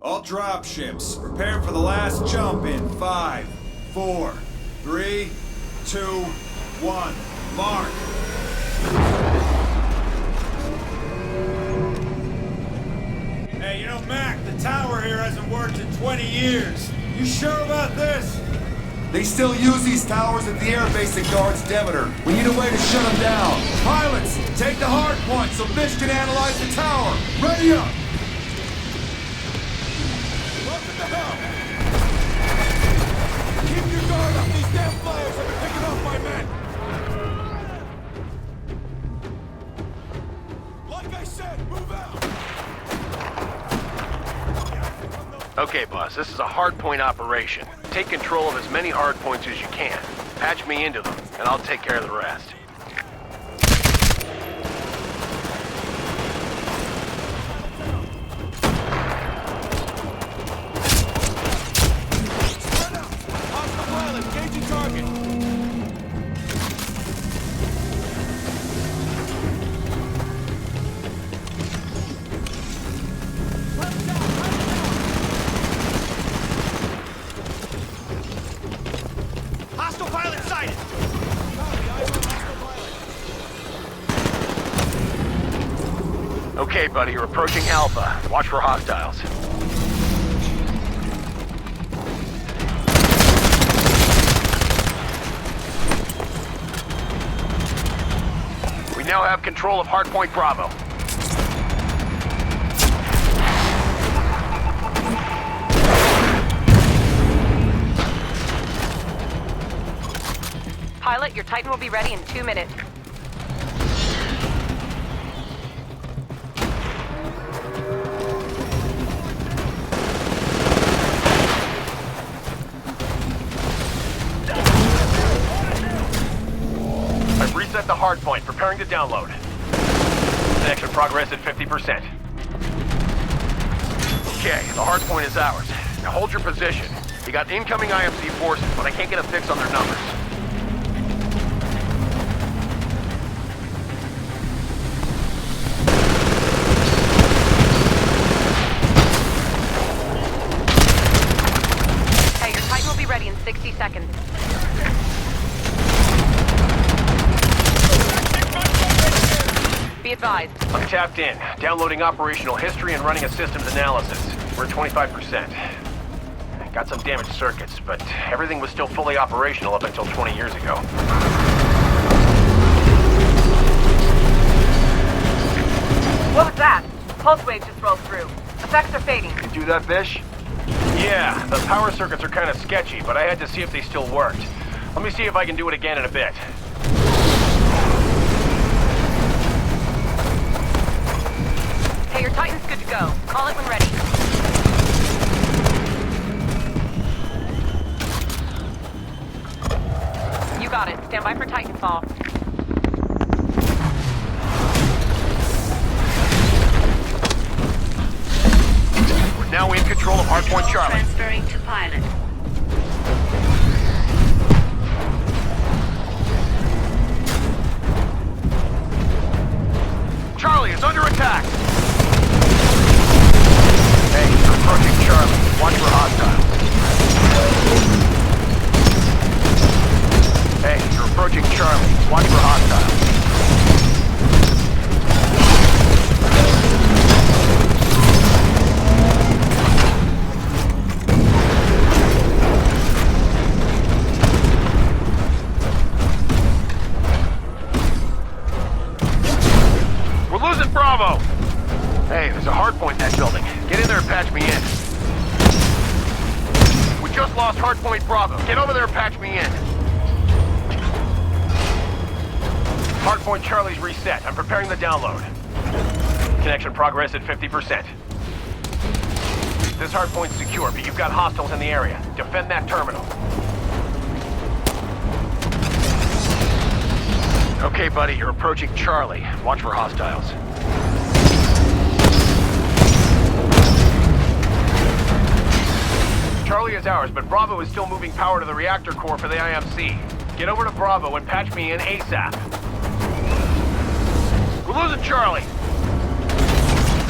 [SPEAKER 16] All dropships, prepare for the last jump in 5, 4, 3, 2, 1. Mark! Hey, you know, Mac, the tower here hasn't worked in 20 years. You sure about this?
[SPEAKER 7] They still use these towers at the airbase that guards Demeter. We need a way to shut them down. Pilots, take the hard point so Fish can analyze the tower. Ready up!
[SPEAKER 3] What the hell? Keep your guard up. These damn flyers have been picking off my men. Like I said, move out.
[SPEAKER 8] Okay, boss, this is a hardpoint operation. Take control of as many hardpoints as you can. Patch me into them, and I'll take care of the rest.
[SPEAKER 3] Spread out. Hostile pilot, engaging target.
[SPEAKER 8] Hostile pilot sighted! Okay, buddy, you're approaching Alpha. Watch for hostiles. We now have control of Hardpoint Bravo.
[SPEAKER 9] Pilot, your Titan will be ready in 2 minutes.
[SPEAKER 8] I've reset the hardpoint, preparing to download. Connection progress at 50%. Okay, the hardpoint is ours. Now hold your position. You got incoming IMC forces, but I can't get a fix on their numbers.
[SPEAKER 9] Hey, your Titan will be ready in 60 seconds. Be advised.
[SPEAKER 8] I'm tapped in, downloading operational history and running a systems analysis. We're at 25%. Got some damaged circuits, but everything was still fully operational up until 20 years ago.
[SPEAKER 9] What was that? Pulse wave just rolled through. Effects are fading.
[SPEAKER 13] You do that, Bish?
[SPEAKER 8] Yeah, the power circuits are kind of sketchy, but I had to see if they still worked. Let me see if I can do it again in a bit.
[SPEAKER 9] Hey, your Titan's good to go. Call it when ready. You got it. Stand by for Titanfall.
[SPEAKER 8] We're now in control of Hardpoint Charlie.
[SPEAKER 14] Transferring to pilot.
[SPEAKER 8] Charlie is under attack! Hey, you're approaching Charlie. Watch for hostiles. Hey, you're approaching Charlie. Watch for hostiles. We're losing Bravo! Hey, there's a hardpoint in that building. Get in there and patch me in. We just lost Hardpoint Bravo. Get over there and patch me in. Hardpoint Charlie's reset. I'm preparing the download. Connection progress at 50%. This hardpoint's secure, but you've got hostiles in the area. Defend that terminal. Okay, buddy, you're approaching Charlie. Watch for hostiles. Charlie is ours, but Bravo is still moving power to the reactor core for the IMC. Get over to Bravo and patch me in ASAP. We're losing Charlie.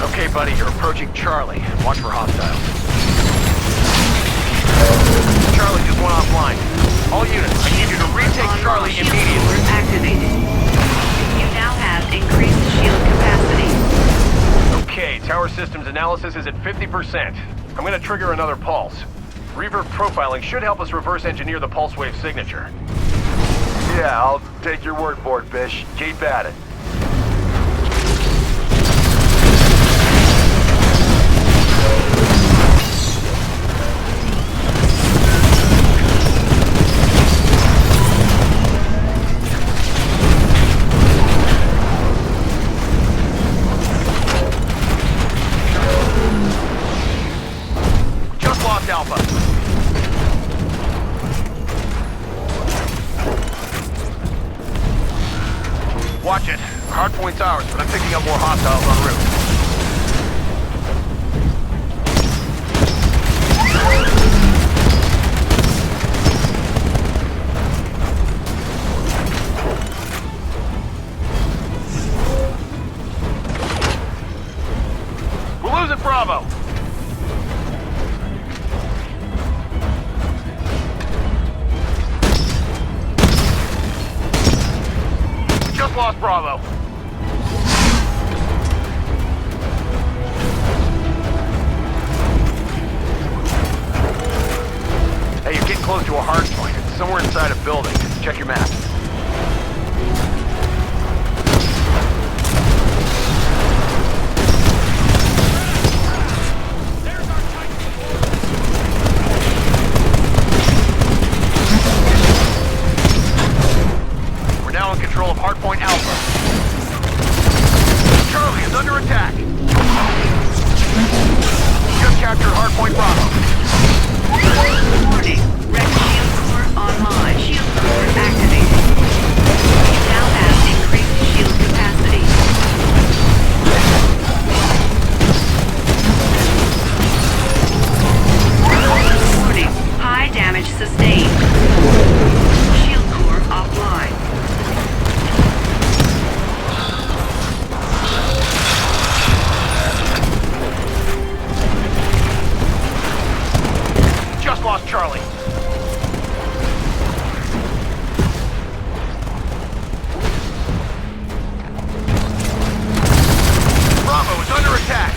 [SPEAKER 8] Okay, buddy, you're approaching Charlie. Watch for hostiles. Charlie just went offline. All units, I need you to retake Charlie immediately.
[SPEAKER 14] Activated. You now have increased shield capacity.
[SPEAKER 8] Okay, tower systems analysis is at 50%. I'm gonna trigger another pulse. Reverb profiling should help us reverse engineer the pulse wave signature.
[SPEAKER 13] Yeah, I'll take your word for it, Fish. Keep at it.
[SPEAKER 8] Just lost Alpha. Watch it. Hardpoint's ours, but I'm picking up more hostiles en route. We're losing Bravo. Just lost Bravo. Hey, you're getting close to a hard point. It's somewhere inside a building. Check your map. We're now in control of Hardpoint Alpha. Charlie is under attack. Just captured Hardpoint Bravo.
[SPEAKER 14] Warning. Red shield core online. Shield core activated. You now have increased shield capacity. Warning. High damage sustained. Shield core offline.
[SPEAKER 8] Just lost Charlie. Bravo is under attack.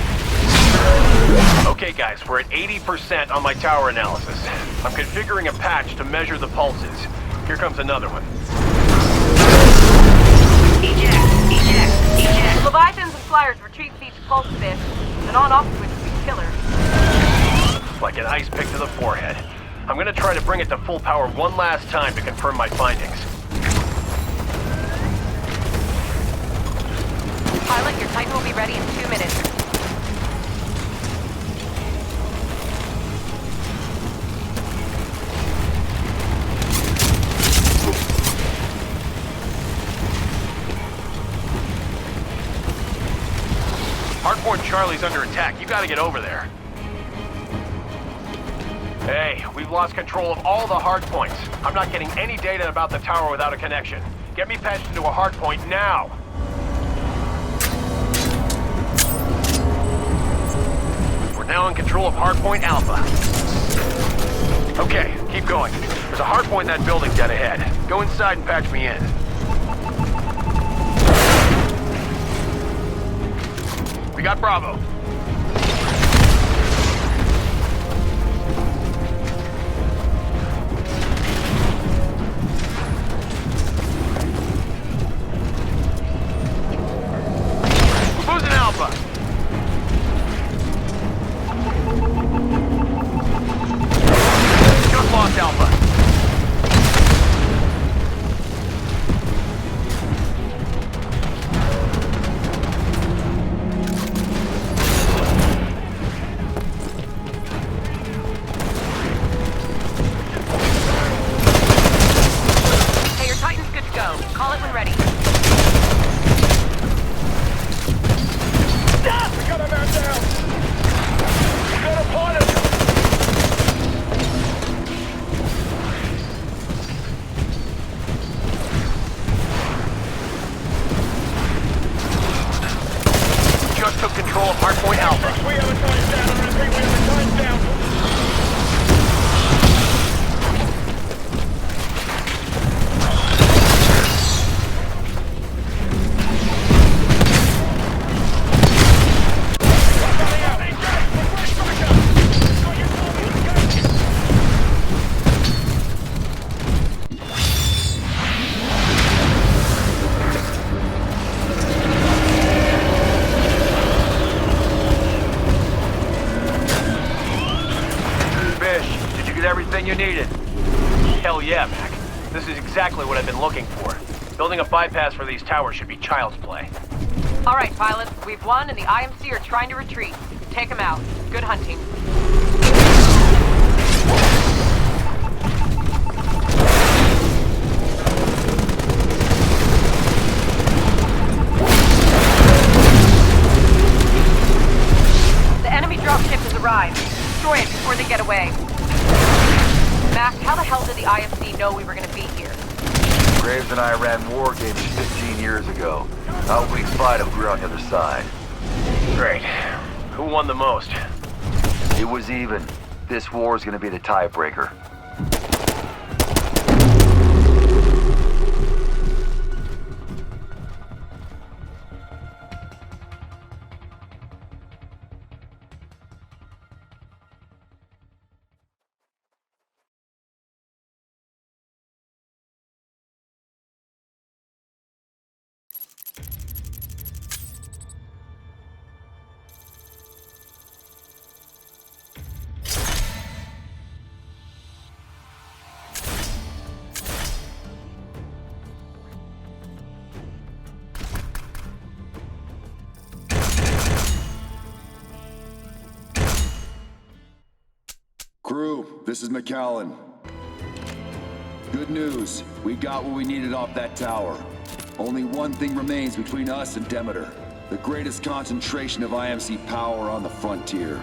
[SPEAKER 8] Okay guys, we're at 80% on my tower analysis. I'm configuring a patch to measure the pulses. Here comes another one.
[SPEAKER 14] Eject.
[SPEAKER 9] Leviathans and Flyers retreat feed to pulse fish, and on-off switch to be killers.
[SPEAKER 8] Like an ice pick to the forehead. I'm gonna try to bring it to full power one last time to confirm my findings.
[SPEAKER 9] Pilot, your Titan will be ready in 2 minutes.
[SPEAKER 8] Hardpoint Charlie's under attack. You gotta get over there. Hey, we've lost control of all the hardpoints. I'm not getting any data about the tower without a connection. Get me patched into a hardpoint now! We're now in control of Hardpoint Alpha. Okay, keep going. There's a hardpoint in that building dead ahead. Go inside and patch me in. We got Bravo. Alpha. Just lost Alpha.
[SPEAKER 13] everything you needed?
[SPEAKER 8] Hell yeah, Mac. This is exactly what I've been looking for. Building a bypass for these towers should be child's play.
[SPEAKER 9] All right, pilots, we've won and the IMC are trying to retreat. Take them out. Good hunting. The enemy dropship has arrived. Destroy it before they get away. Mac, how the hell did the IMC know we were gonna be here?
[SPEAKER 13] Graves and I ran war games 15 years ago. How would we fight if we were on the other side?
[SPEAKER 8] Great. Who won the most?
[SPEAKER 13] It was even. This war is gonna be the tiebreaker.
[SPEAKER 7] Crew, this is McAllen. Good news. We got what we needed off that tower. Only one thing remains between us and Demeter. The greatest concentration of IMC power on the frontier.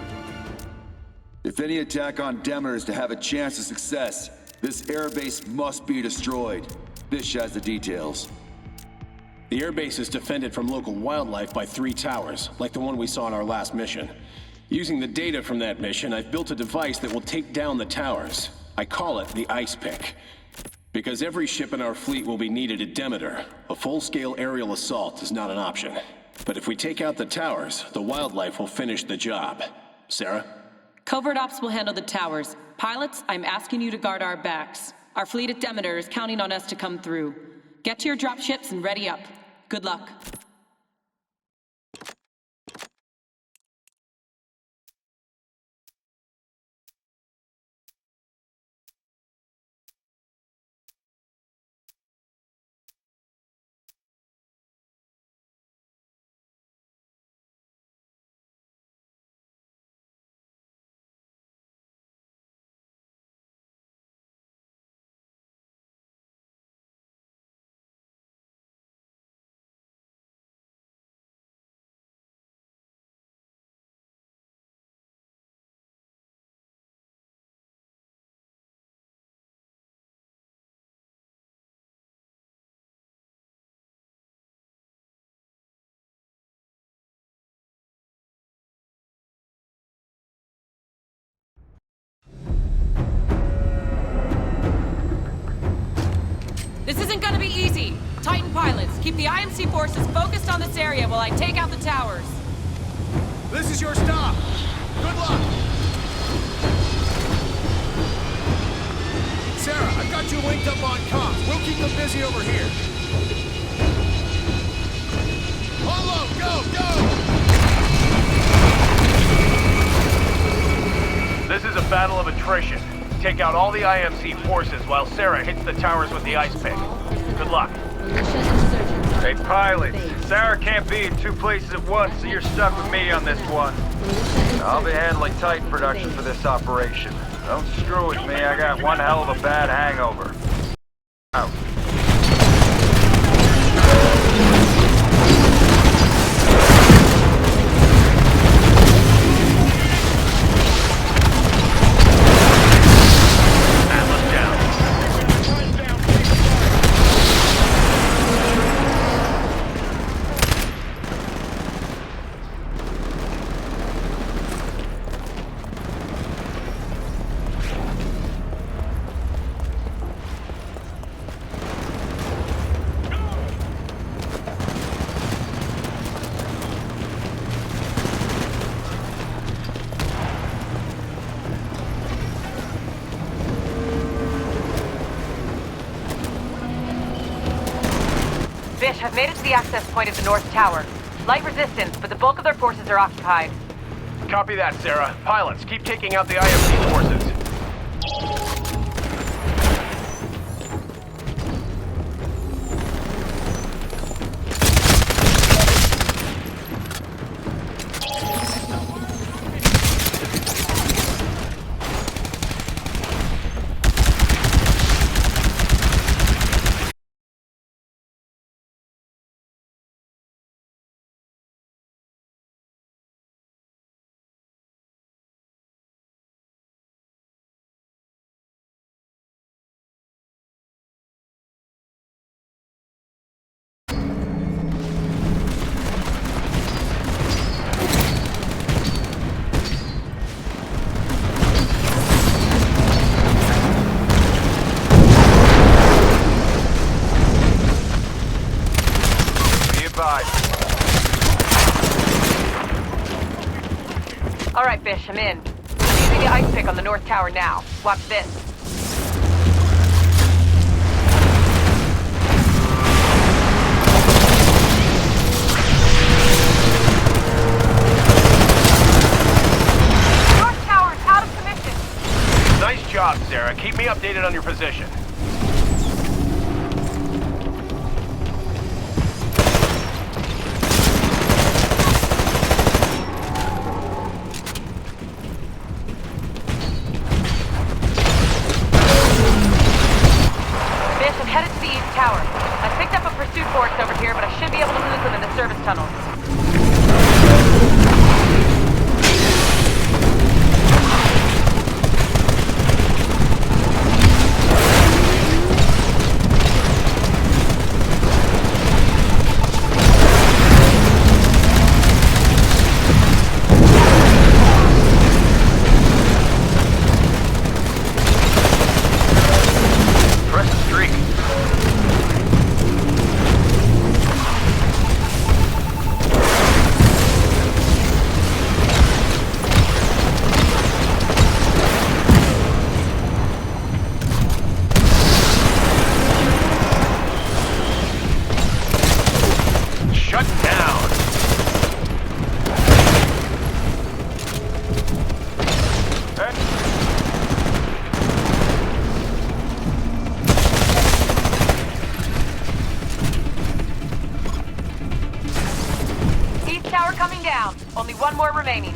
[SPEAKER 7] If any attack on Demeter is to have a chance of success, this airbase must be destroyed. Bish has the details.
[SPEAKER 1] The airbase is defended from local wildlife by 3 towers, like the one we saw in our last mission. Using the data from that mission, I've built a device that will take down the towers. I call it the Ice Pick. Because every ship in our fleet will be needed at Demeter, a full-scale aerial assault is not an option. But if we take out the towers, the wildlife will finish the job. Sarah?
[SPEAKER 2] Covert Ops will handle the towers. Pilots, I'm asking you to guard our backs. Our fleet at Demeter is counting on us to come through. Get to your dropships and ready up. Good luck. This isn't gonna be easy. Titan pilots, keep the IMC forces focused on this area while I take out the towers.
[SPEAKER 3] This is your stop. Good luck. Sarah, I've got you linked up on comms. We'll keep them busy over here. Hollow, go,
[SPEAKER 8] go! This is a battle of attrition. Take out all the IMC forces while Sarah hits the towers with the Ice Pick. Good luck.
[SPEAKER 11] Hey, pilots. Sarah can't be in 2 places at once, so you're stuck with me on this one. I'll be handling Titan production for this operation. Don't screw with me, I got one hell of a bad hangover. Out.
[SPEAKER 9] Bish, I've made it to the access point of the North Tower. Light resistance, but the bulk of their forces are occupied.
[SPEAKER 8] Copy that, Sarah. Pilots, keep taking out the IMC forces.
[SPEAKER 9] Bish, I'm in. I'm using the ice pick on the north tower now. Watch this. North tower's out of commission.
[SPEAKER 8] Nice job, Sarah. Keep me updated on your position.
[SPEAKER 9] Over here, but I should be able to lose them in the service tunnels.
[SPEAKER 8] Press the streak.
[SPEAKER 9] Only one more remaining.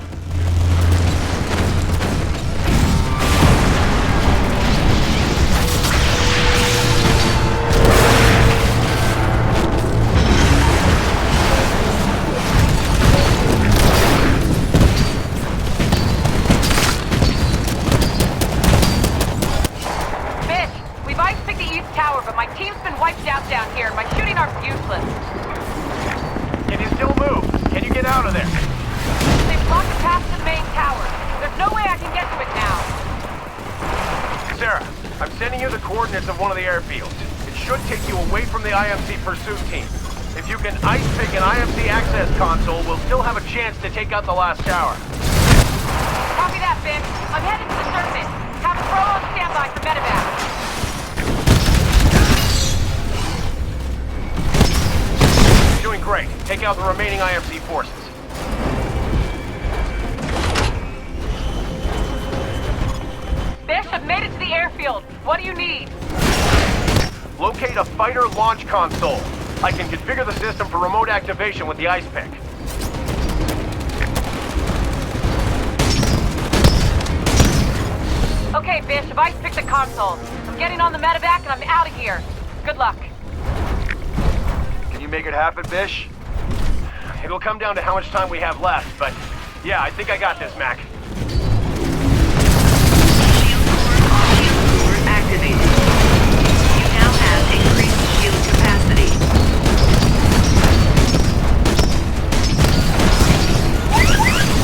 [SPEAKER 9] Bitch, we've ice-picked the east tower, but my team's been wiped out down here, and my shooting arm's useless.
[SPEAKER 8] Can you still move? Can you get out of there?
[SPEAKER 9] They've blocked the path to the main tower. There's no way I can get to it now.
[SPEAKER 8] Sarah, I'm sending you the coordinates of one of the airfields. It should take you away from the IMC pursuit team. If you can ice-pick an IMC access console, we'll still have a chance to take out the last tower.
[SPEAKER 9] Copy that, Ben. I'm headed to the surface. Have a throw on standby for medevac.
[SPEAKER 8] Doing great. Take out the remaining IMC forces.
[SPEAKER 9] Bish, I've made it to the airfield. What do you need?
[SPEAKER 8] Locate a fighter launch console. I can configure the system for remote activation with the ice pick.
[SPEAKER 9] Okay, Bish, I've ice-picked the console. I'm getting on the medevac and I'm out of here. Good luck.
[SPEAKER 13] Can you make it happen, Bish?
[SPEAKER 8] It'll come down to how much time we have left, but yeah, I think I got this, Mac.
[SPEAKER 14] Shield core activated. You now have increased shield capacity.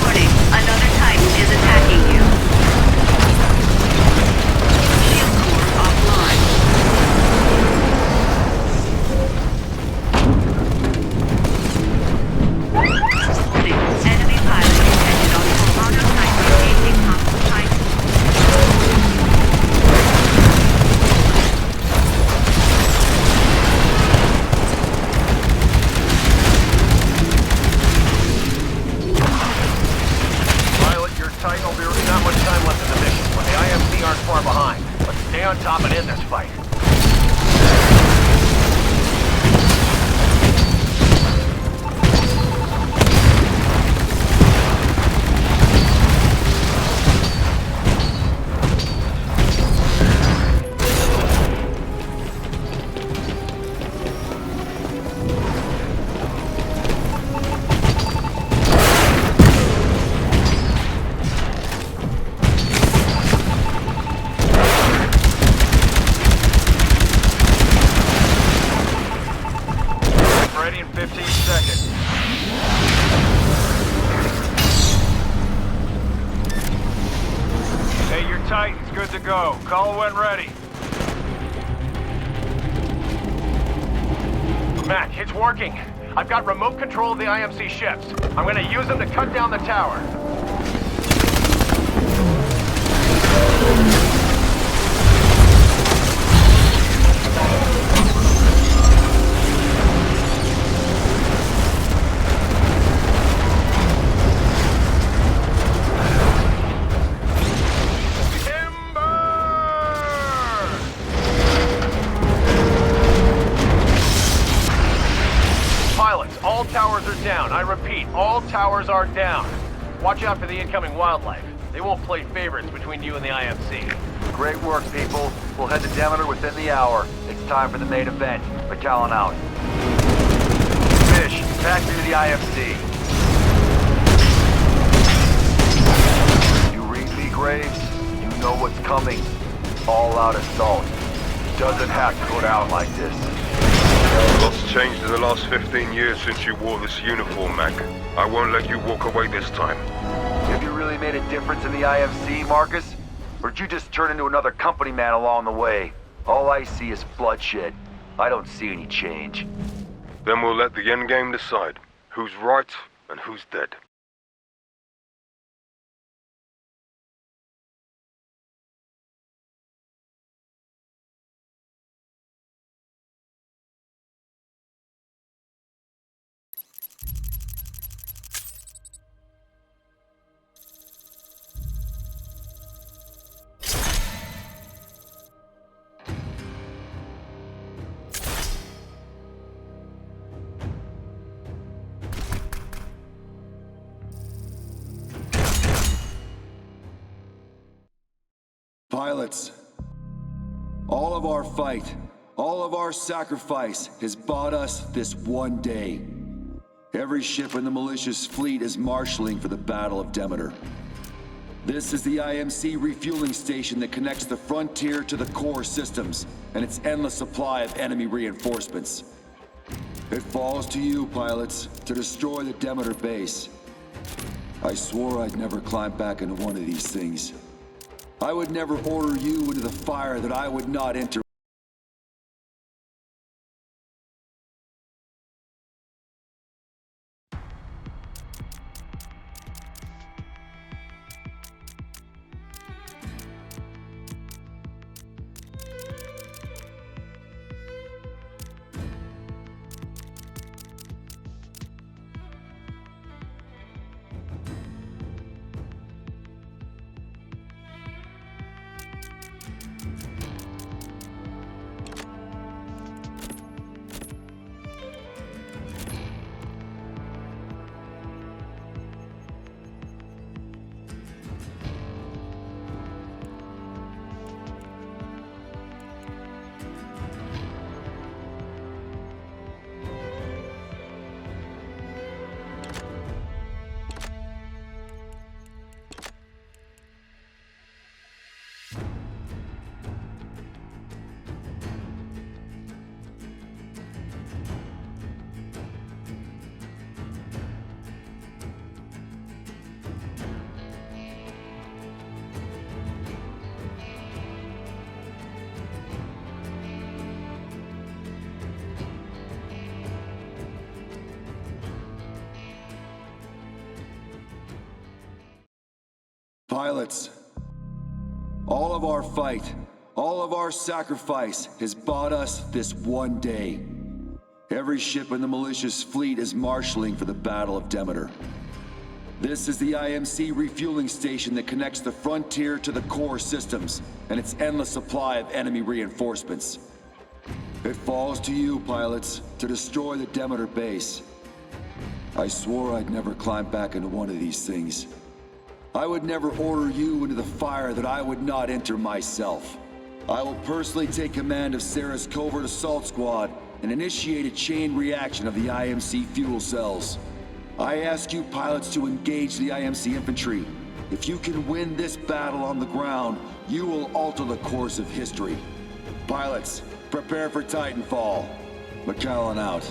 [SPEAKER 14] Warning, another Titan is attacking you. Shield core offline. Warning, enemy pilot detected on Colorado Titan engaging hostile Titan.
[SPEAKER 8] Pilot, your Titan will be not much time left in the mission, but the IMC aren't far behind. Let's stay on top and end this fight. Ready in 15 seconds.
[SPEAKER 11] Hey, your Titan's good to go. Call when ready.
[SPEAKER 8] Mac, it's working. I've got remote control of the IMC ships. I'm gonna use them to cut down the tower. Pilots, all towers are down. I repeat, all towers are down. Watch out for the incoming wildlife. They won't play favorites between you and the IMC.
[SPEAKER 13] Great work, people. We'll head to Demeter within the hour. It's time for the main event. McAllen out. Fish, back to the IMC. You read me, Graves? You know what's coming. All-out assault. Doesn't have to go down like this.
[SPEAKER 17] Lots changed in the last 15 years since you wore this uniform, Mac. I won't let you walk away this time.
[SPEAKER 13] Have you really made a difference in the IMC, Marcus? Or did you just turn into another company man along the way? All I see is bloodshed. I don't see any change.
[SPEAKER 17] Then we'll let the endgame decide who's right and who's dead.
[SPEAKER 7] Pilots, all of our fight, all of our sacrifice has bought us this one day. Every ship in the Militia's fleet is marshaling for the Battle of Demeter. This is the IMC refueling station that connects the frontier to the core systems and its endless supply of enemy reinforcements. It falls to you, pilots, to destroy the Demeter base. I swore I'd never climb back into one of these things. I would never order you into the fire that I would not enter. Pilots, all of our fight, all of our sacrifice has bought us this one day. Every ship in the Militia's fleet is marshaling for the Battle of Demeter. This is the IMC refueling station that connects the frontier to the core systems and its endless supply of enemy reinforcements. It falls to you, pilots, to destroy the Demeter base. I swore I'd never climb back into one of these things. I would never order you into the fire that I would not enter myself. I will personally take command of Sarah's covert assault squad and initiate a chain reaction of the IMC fuel cells. I ask you pilots to engage the IMC infantry. If you can win this battle on the ground, you will alter the course of history. Pilots, prepare for Titanfall. McAllen out.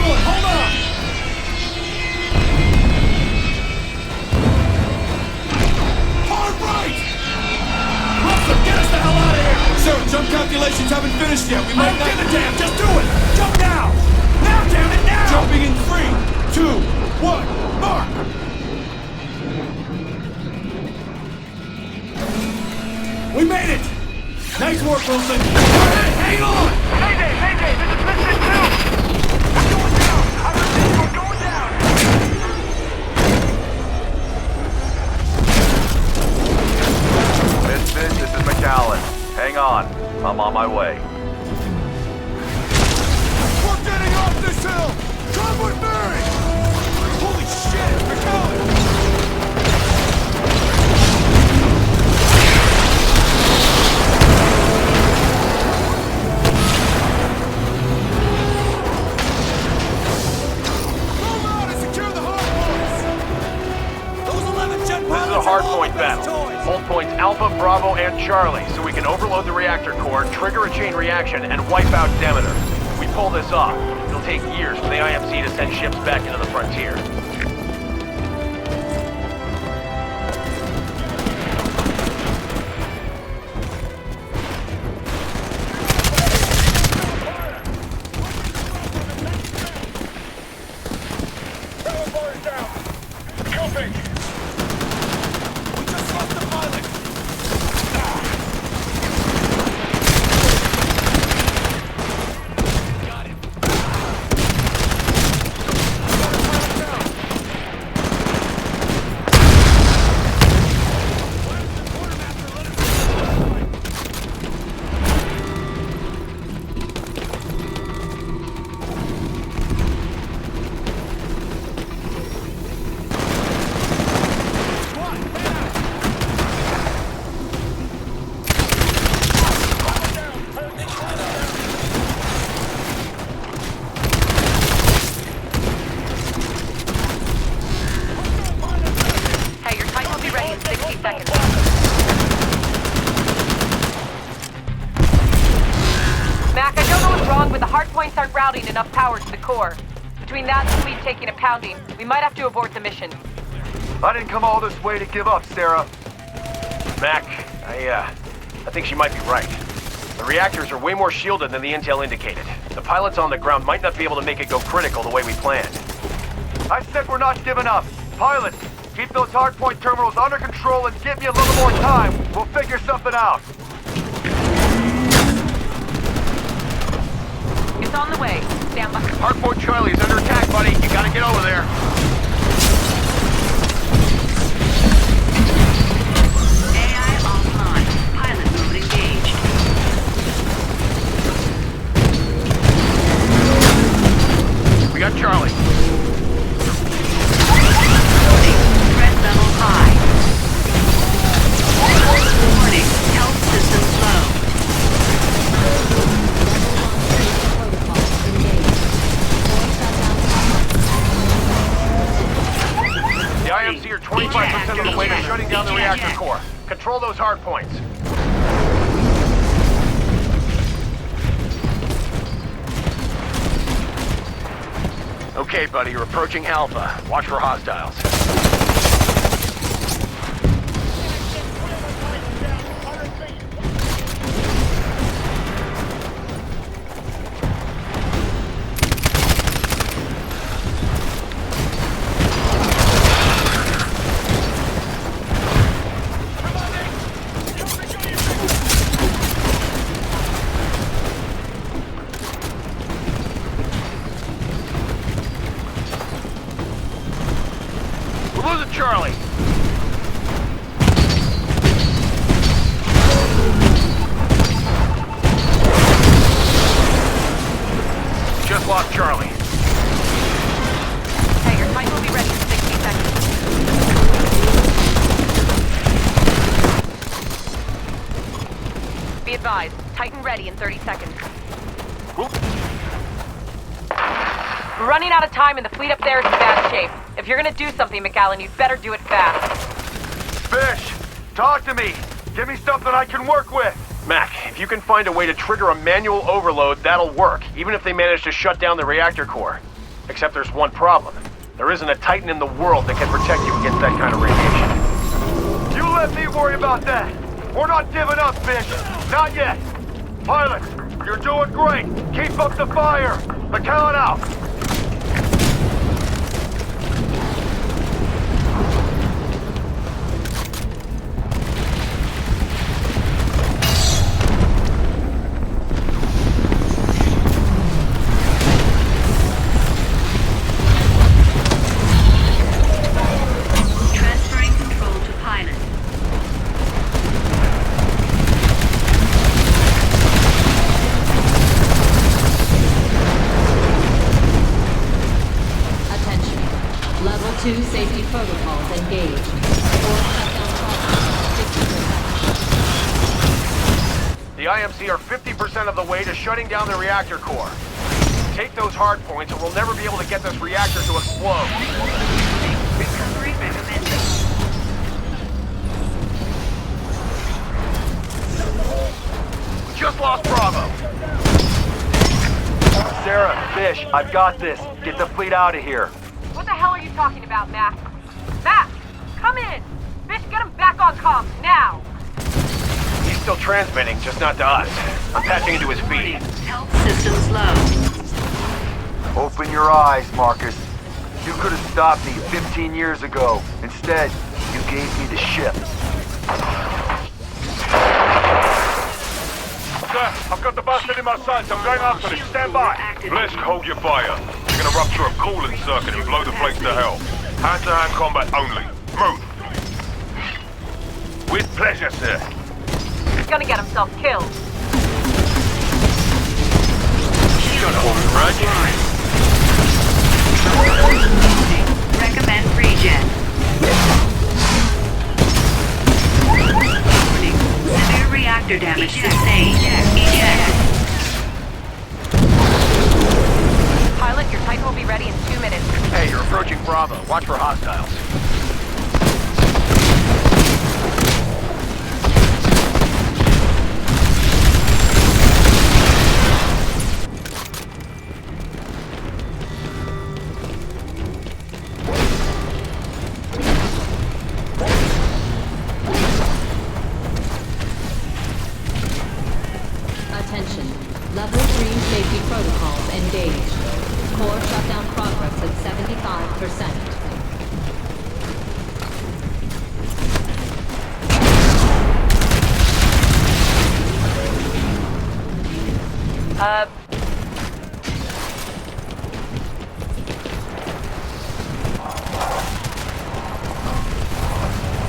[SPEAKER 12] Everyone, hold on! Hard right! Russell, get us the hell out of here! Sir, jump calculations haven't finished yet. We might not give a damn. Just do it! Jump now! Now, damn it, now! Jumping in 3, 2, 1, mark! We made it! Nice work, Wilson! Hang on!
[SPEAKER 3] Mayday! This is Mission 2! We're going down! I repeat, we're going down!
[SPEAKER 13] Misfit, this is McAllen. Hang on. I'm on my way.
[SPEAKER 12] We're getting off this hill! Come with me! Holy shit, McAllen!
[SPEAKER 8] This is a hardpoint battle. Hold points Alpha, Bravo, and Charlie, so we can overload the reactor core, trigger a chain reaction, and wipe out Demeter. If we pull this off, it'll take years for the IMC to send ships back into the frontier.
[SPEAKER 9] Enough power to the core. Between that and fleet taking a pounding, we might have to abort the mission.
[SPEAKER 13] I didn't come all this way to give up, Sarah.
[SPEAKER 8] Mac, I think she might be right. The reactors are way more shielded than the intel indicated. The pilots on the ground might not be able to make it go critical the way we planned.
[SPEAKER 13] I said we're not giving up. Pilots, keep those hardpoint terminals under control and give me a little more time. We'll figure something out.
[SPEAKER 9] It's on the way. Stand by.
[SPEAKER 8] Hardpoint Charlie is under attack, buddy. You gotta get over there.
[SPEAKER 14] AI offline. Pilot mode engaged.
[SPEAKER 8] We got Charlie.
[SPEAKER 14] Warning. Threat level high. Warning. Health system low.
[SPEAKER 8] The IMC are 25% of the way to shutting down the reactor core. Control those hard points. Okay, buddy, you're approaching Alpha. Watch for hostiles. Charlie. Just lost Charlie.
[SPEAKER 9] Hey, your flight will be ready in 60 seconds. Be advised, Titan ready in 30 seconds.
[SPEAKER 8] Whoop.
[SPEAKER 9] We're running out of time and the fleet up there is in bad shape. If you're gonna do something, McAllen, you'd better do it fast.
[SPEAKER 13] Fish, talk to me. Give me something I can work with.
[SPEAKER 8] Mac, if you can find a way to trigger a manual overload, that'll work, even if they manage to shut down the reactor core. Except there's one problem. There isn't a Titan in the world that can protect you against that kind of radiation.
[SPEAKER 3] You let me worry about that. We're not giving up, Fish. Not yet. Pilot, you're doing great. Keep up the fire. McAllen out.
[SPEAKER 14] Transferring control to pilot.
[SPEAKER 15] Attention. Level 2 safety protocols engaged. Core shutdown progress 50%.
[SPEAKER 8] The IMC are 50% of the way to shutting down the reactor core. Take those hard points and we'll never be able to get this reactor to explode.
[SPEAKER 14] Recovery recommended.
[SPEAKER 8] We just lost Bravo.
[SPEAKER 13] Sarah, Fish, I've got this. Get the fleet out of here.
[SPEAKER 9] What the hell are you talking about, Mac? Mac, come in! Fish, get him back on comms, now!
[SPEAKER 8] He's still transmitting, just not to us. I'm patching into his feed.
[SPEAKER 14] Health systems low.
[SPEAKER 13] Open your eyes, Marcus. You could have stopped me 15 years ago. Instead, you gave me the ship.
[SPEAKER 3] Sir, I've got the bastard in my sights. I'm going after him. Stand by.
[SPEAKER 17] Blisk, hold your fire. You're gonna rupture a cooling circuit and blow the place to hell. Hand-to-hand combat only. Move.
[SPEAKER 3] With pleasure, sir.
[SPEAKER 9] He's gonna get himself killed.
[SPEAKER 8] She's gonna hold a grudge.
[SPEAKER 14] Recommend regen. Warning. Severe reactor damage sustained. Eject.
[SPEAKER 9] Pilot, your Titan will be ready in 2 minutes.
[SPEAKER 8] Hey, you're approaching Bravo. Watch for hostiles.
[SPEAKER 15] Attention. Level 3 safety protocols engaged. Core shutdown progress at 75%.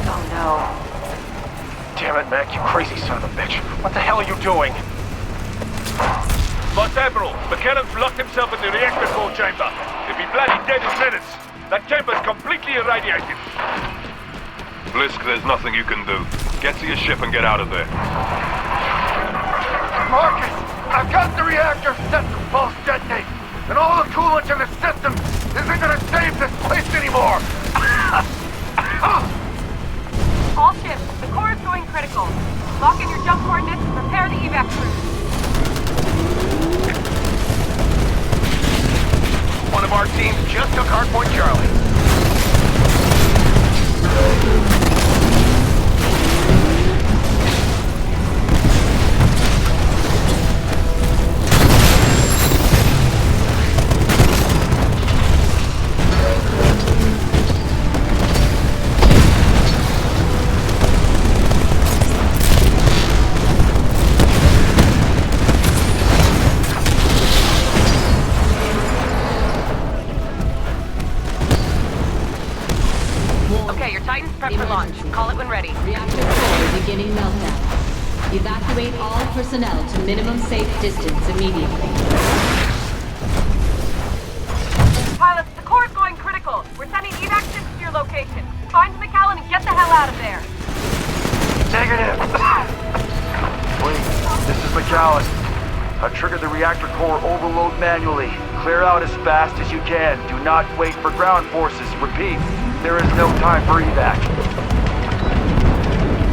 [SPEAKER 9] Oh no.
[SPEAKER 8] Damn it, Mac, you crazy son of a bitch. What the hell are you doing?
[SPEAKER 3] Boss Admiral, McAllen's locked himself in the reactor core chamber. He'll be bloody dead in minutes. That chamber's completely irradiated.
[SPEAKER 17] Blisk, there's nothing you can do. Get to your ship and get out of there.
[SPEAKER 3] Marcus, I've got the reactor set to pulse detonate. And all the coolant in the system isn't gonna save this place anymore.
[SPEAKER 9] All ships, the core is going critical. Lock in your jump coordinates and prepare the evac crew.
[SPEAKER 8] One of our teams just took Hardpoint Charlie.
[SPEAKER 9] Prep for launch. Call it when ready.
[SPEAKER 15] Reactor core beginning meltdown. Evacuate all personnel to minimum safe distance immediately.
[SPEAKER 9] Pilots, the core is going critical. We're sending evac ships to your location. Find McAllen and get the hell out of there.
[SPEAKER 3] Negative.
[SPEAKER 13] Wait, this is McAllen. I've triggered the reactor core overload manually. Clear out as fast as you can. Do not wait for ground forces. Repeat, there is no time for evac.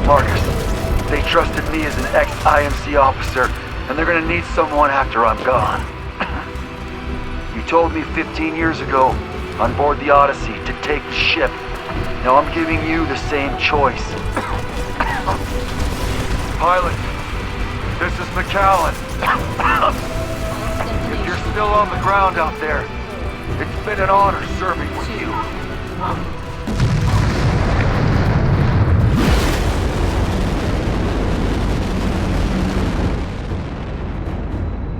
[SPEAKER 13] Marcus, they trusted me as an ex-IMC officer, and they're gonna need someone after I'm gone. You told me 15 years ago, on board the Odyssey, to take the ship. Now I'm giving you the same choice. Pilot, this is McAllen. If you're still on the ground out there, it's been an honor serving with you.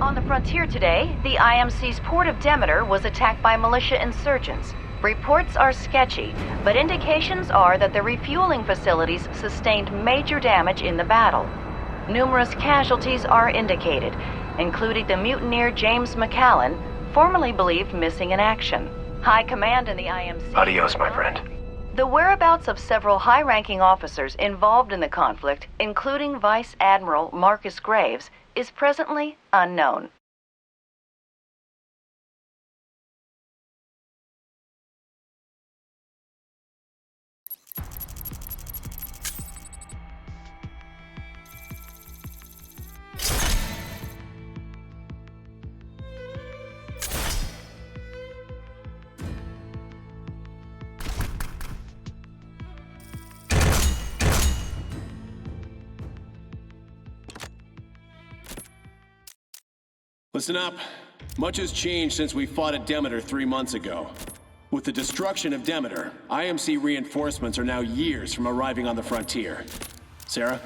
[SPEAKER 14] On the frontier today, the IMC's port of Demeter was attacked by militia insurgents. Reports are sketchy, but indications are that the refueling facilities sustained major damage in the battle. Numerous casualties are indicated, including the mutineer James McAllen, formerly believed missing in action. High command in the IMC...
[SPEAKER 8] Adios, my friend.
[SPEAKER 14] The whereabouts of several high-ranking officers involved in the conflict, including Vice Admiral Marcus Graves, is presently unknown.
[SPEAKER 1] Listen up. Much has changed since we fought at Demeter 3 months ago. With the destruction of Demeter, IMC reinforcements are now years from arriving on the frontier. Sarah?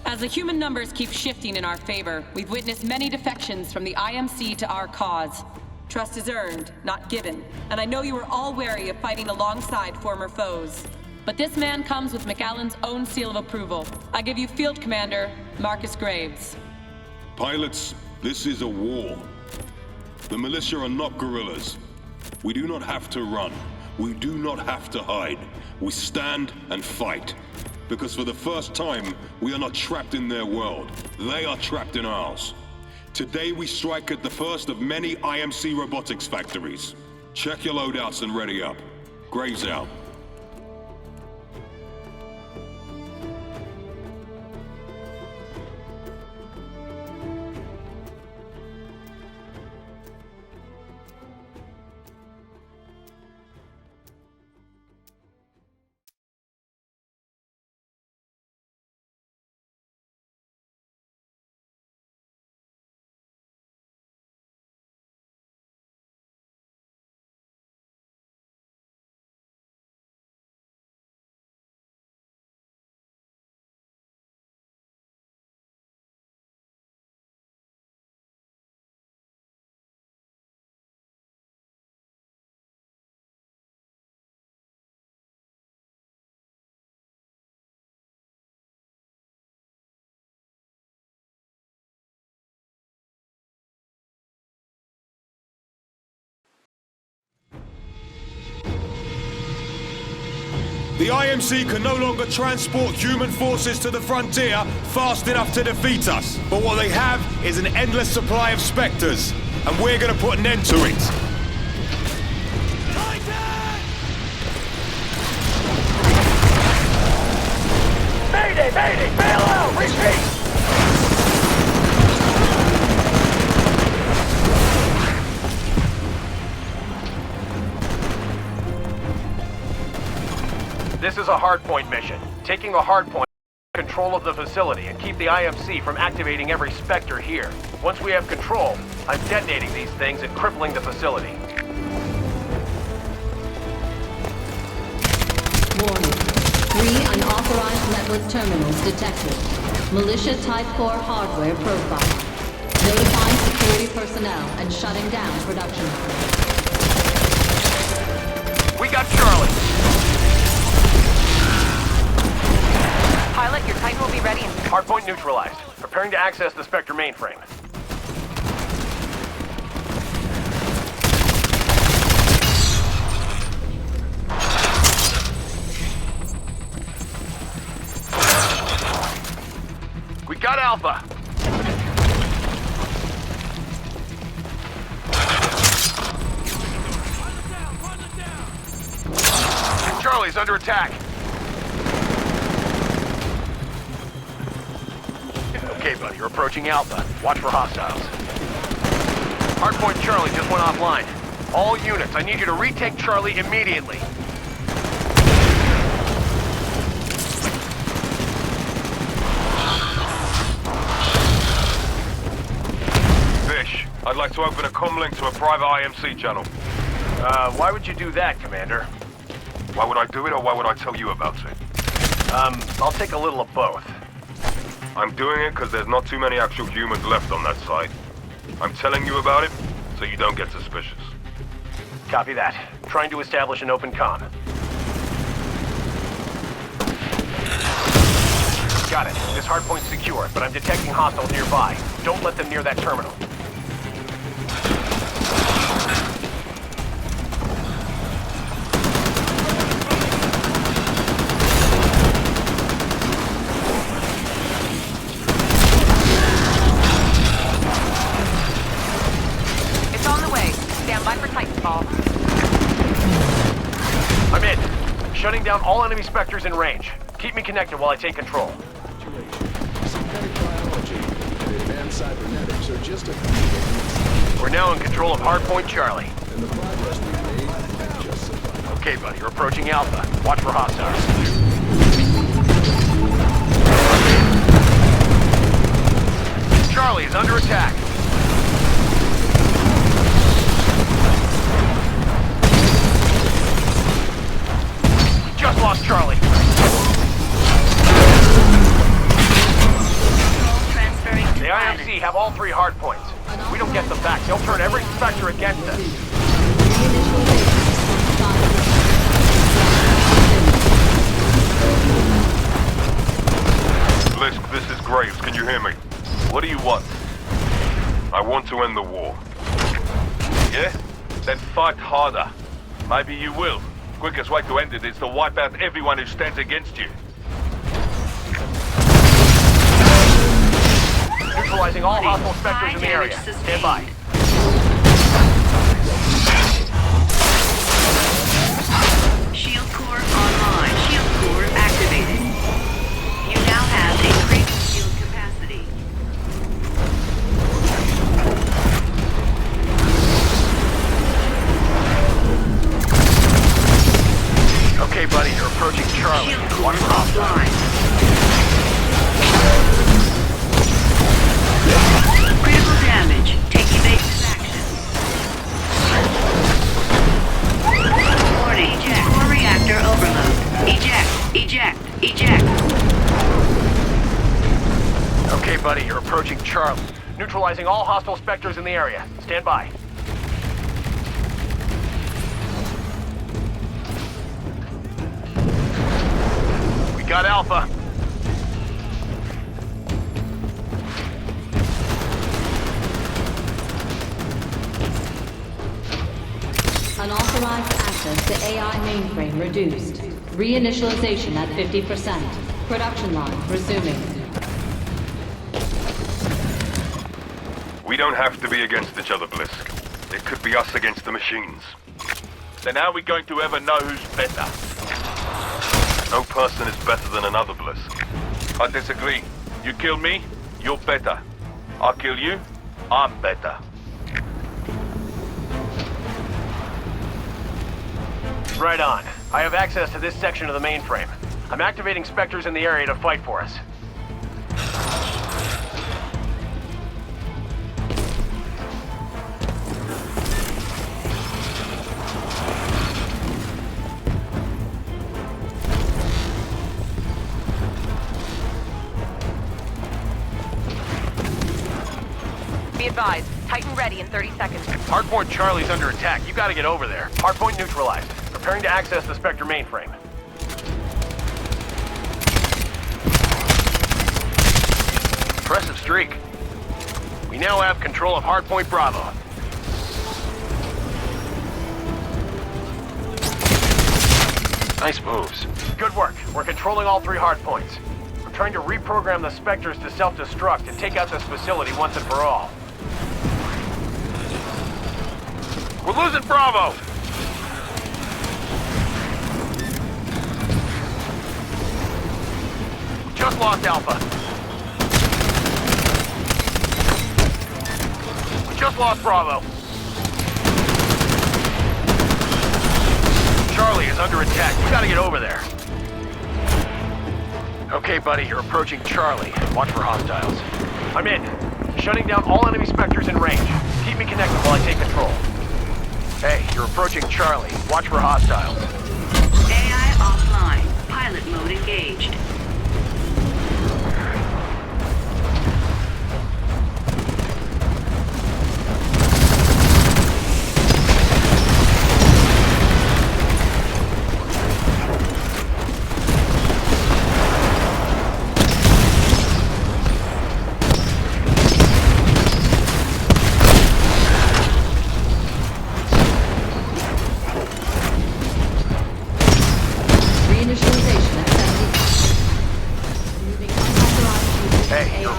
[SPEAKER 2] As the human numbers keep shifting in our favor, we've witnessed many defections from the IMC to our cause. Trust is earned, not given, and I know you are all wary of fighting alongside former foes. But this man comes with McAllen's own seal of approval. I give you Field Commander Marcus Graves.
[SPEAKER 17] Pilots, this is a war. The militia are not guerrillas. We do not have to run. We do not have to hide. We stand and fight. Because for the first time, we are not trapped in their world. They are trapped in ours. Today we strike at the first of many IMC robotics factories. Check your loadouts and ready up. Graves out.
[SPEAKER 12] The IMC can no longer transport human forces to the frontier fast enough to defeat us. But what they have is an endless supply of Spectres, and we're gonna put an end to it.
[SPEAKER 3] Mayday! Mayday! Bail out! Retreat!
[SPEAKER 8] This is a hardpoint mission. Taking the hardpoint, control of the facility, and keep the IMC from activating every Spectre here. Once we have control, I'm detonating these things and crippling the facility.
[SPEAKER 15] Warning. 3 unauthorized network terminals detected. Militia Type 4 hardware profile. Notifying security personnel and shutting down production.
[SPEAKER 8] We got Charlie.
[SPEAKER 9] Pilot, your Titan will be ready in...
[SPEAKER 8] Hardpoint neutralized. Preparing to access the Spectre mainframe. We got Alpha. Charlie's under attack. Okay, buddy, you're approaching Alpha. Watch for hostiles. Hardpoint Charlie just went offline. All units, I need you to retake Charlie immediately.
[SPEAKER 4] Fish, I'd like to open a comm link to a private IMC channel.
[SPEAKER 8] Why would you do that, Commander?
[SPEAKER 4] Why would I do it, or why would I tell you about it?
[SPEAKER 8] I'll take a little of both.
[SPEAKER 4] I'm doing it because there's not too many actual humans left on that site. I'm telling you about it, so you don't get suspicious.
[SPEAKER 8] Copy that. Trying to establish an open comm. Got it. This hardpoint's secure, but I'm detecting hostiles nearby. Don't let them near that terminal.
[SPEAKER 9] It's on the way. Stand by for Titanfall.
[SPEAKER 8] I'm in. Shutting down all enemy Spectres in range. Keep me connected while I take control.
[SPEAKER 18] Synthetic biology and advanced cybernetics are just a
[SPEAKER 8] We're now in control of Hardpoint Charlie.
[SPEAKER 18] and the progress we've made just suffice.
[SPEAKER 8] Okay, buddy, we're approaching Alpha. Watch for hostiles. Charlie is under attack. Just lost Charlie. The IMC have all 3 hardpoints. If we don't get them back, they'll turn every Spectre against us.
[SPEAKER 4] Blisk, this is Graves. Can you hear me? What do you want? I want to end the war. Yeah? Then fight harder. Maybe you will. Quickest way to end it is to wipe out everyone who stands against you.
[SPEAKER 8] Neutralizing all hostile Spectres in the area. Stand by.
[SPEAKER 14] Shield core online. Shield core activated. You now have increased shield capacity.
[SPEAKER 8] Okay, buddy, you're approaching Charlie. Watch for hostiles.
[SPEAKER 14] Critical damage. Take evasive action. Warning. Eject. Core reactor overload. Eject. Eject. Eject.
[SPEAKER 8] Okay, buddy, you're approaching Charlie. Neutralizing all hostile Spectres in the area. Stand by. We got Alpha.
[SPEAKER 15] Unauthorized access to AI mainframe reduced. Reinitialization at 50%. Production line resuming.
[SPEAKER 4] We don't have to be against each other, Blisk. It could be us against the machines. Then how are we going to ever know who's better? No person is better than another, Blisk. I disagree. You kill me, you're better. I kill you, I'm better.
[SPEAKER 8] Right on. I have access to this section of the mainframe. I'm activating Spectres in the area to fight for us.
[SPEAKER 9] Be advised. Titan ready in 30 seconds.
[SPEAKER 8] Hardpoint Charlie's under attack. You gotta get over there. Hardpoint neutralized. Preparing to access the Spectre mainframe. Impressive streak. We now have control of Hardpoint Bravo. Nice moves. Good work. We're controlling all 3 hardpoints. We're trying to reprogram the Spectres to self-destruct and take out this facility once and for all. We're losing Bravo! Just lost Alpha. We just just lost Bravo. Charlie is under attack. You gotta get over there. Okay, buddy, you're approaching Charlie. Watch for hostiles. I'm in. Shutting down all enemy Spectres in range. Keep me connected while I take control. Hey, you're approaching Charlie. Watch for hostiles.
[SPEAKER 14] AI offline. Pilot mode engaged.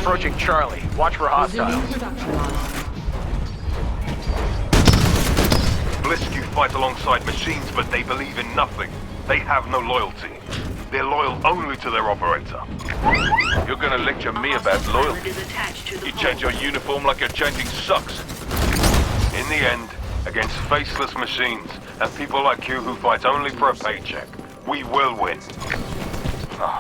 [SPEAKER 8] Approaching Charlie. Watch for hostiles.
[SPEAKER 4] Blisk fight alongside machines, but they believe in nothing. They have no loyalty. They're loyal only to their operator.
[SPEAKER 10] You're gonna lecture me about loyalty? You change your uniform like you're changing socks.
[SPEAKER 4] In the end, against faceless machines and people like you who fight only for a paycheck, we will win.
[SPEAKER 10] Oh,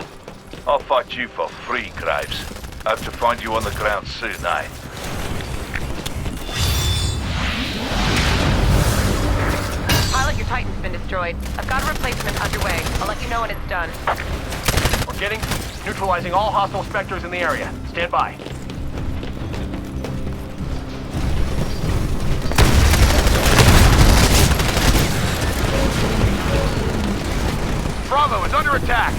[SPEAKER 10] I'll fight you for free, Graves. I have to find you on the ground soon, eh?
[SPEAKER 9] Pilot, your Titan's been destroyed. I've got a replacement underway. I'll let you know when it's done.
[SPEAKER 8] We're neutralizing all hostile Spectres in the area. Stand by. Bravo is under attack.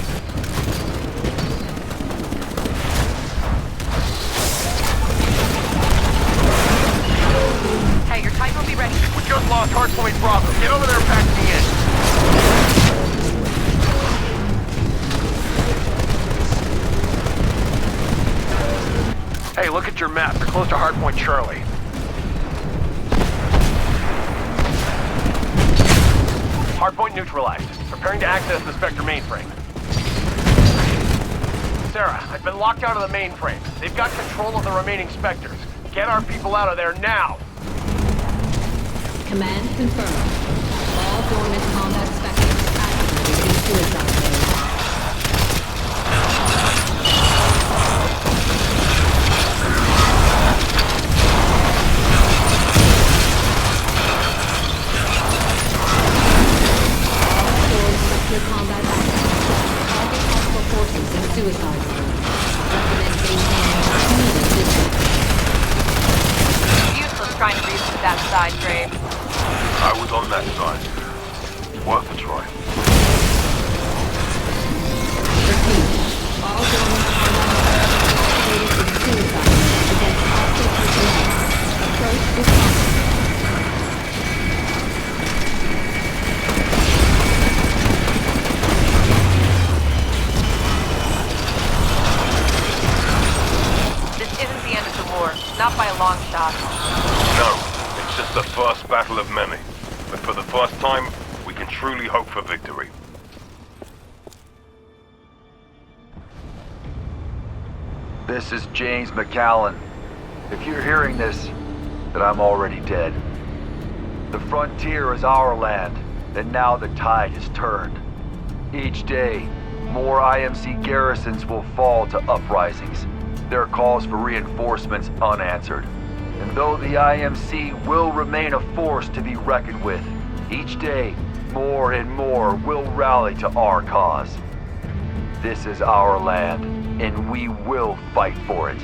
[SPEAKER 9] Hey, your Titan will be ready.
[SPEAKER 8] We just lost Hardpoint Bravo. Get over there and pack me in. Hey, look at your map. We're close to Hardpoint Charlie. Hardpoint neutralized. Preparing to access the Spectre mainframe. Sarah, I've been locked out of the mainframe. They've got control of the remaining Spectres. Get our people out of there now!
[SPEAKER 15] Command confirmed. All dormant combat Spectres activated in suicide mode. Spectre combat active. Target hostile forces in suicide mode. Recommend maintaining needed distance.
[SPEAKER 9] Useless trying to reach that side, Graves.
[SPEAKER 4] I was on that side. Worth a try.
[SPEAKER 15] Repeat. All dormant combat activated in suicide against hostile personnel. Approach responsibly.
[SPEAKER 9] Not by a long shot.
[SPEAKER 4] No, it's just the first battle of many. But for the first time, we can truly hope for victory.
[SPEAKER 13] This is James McCallan. If you're hearing this, then I'm already dead. The frontier is our land, and now the tide has turned. Each day, more IMC garrisons will fall to uprisings. Their calls for reinforcements unanswered. And though the IMC will remain a force to be reckoned with, each day, more and more will rally to our cause. This is our land, and we will fight for it.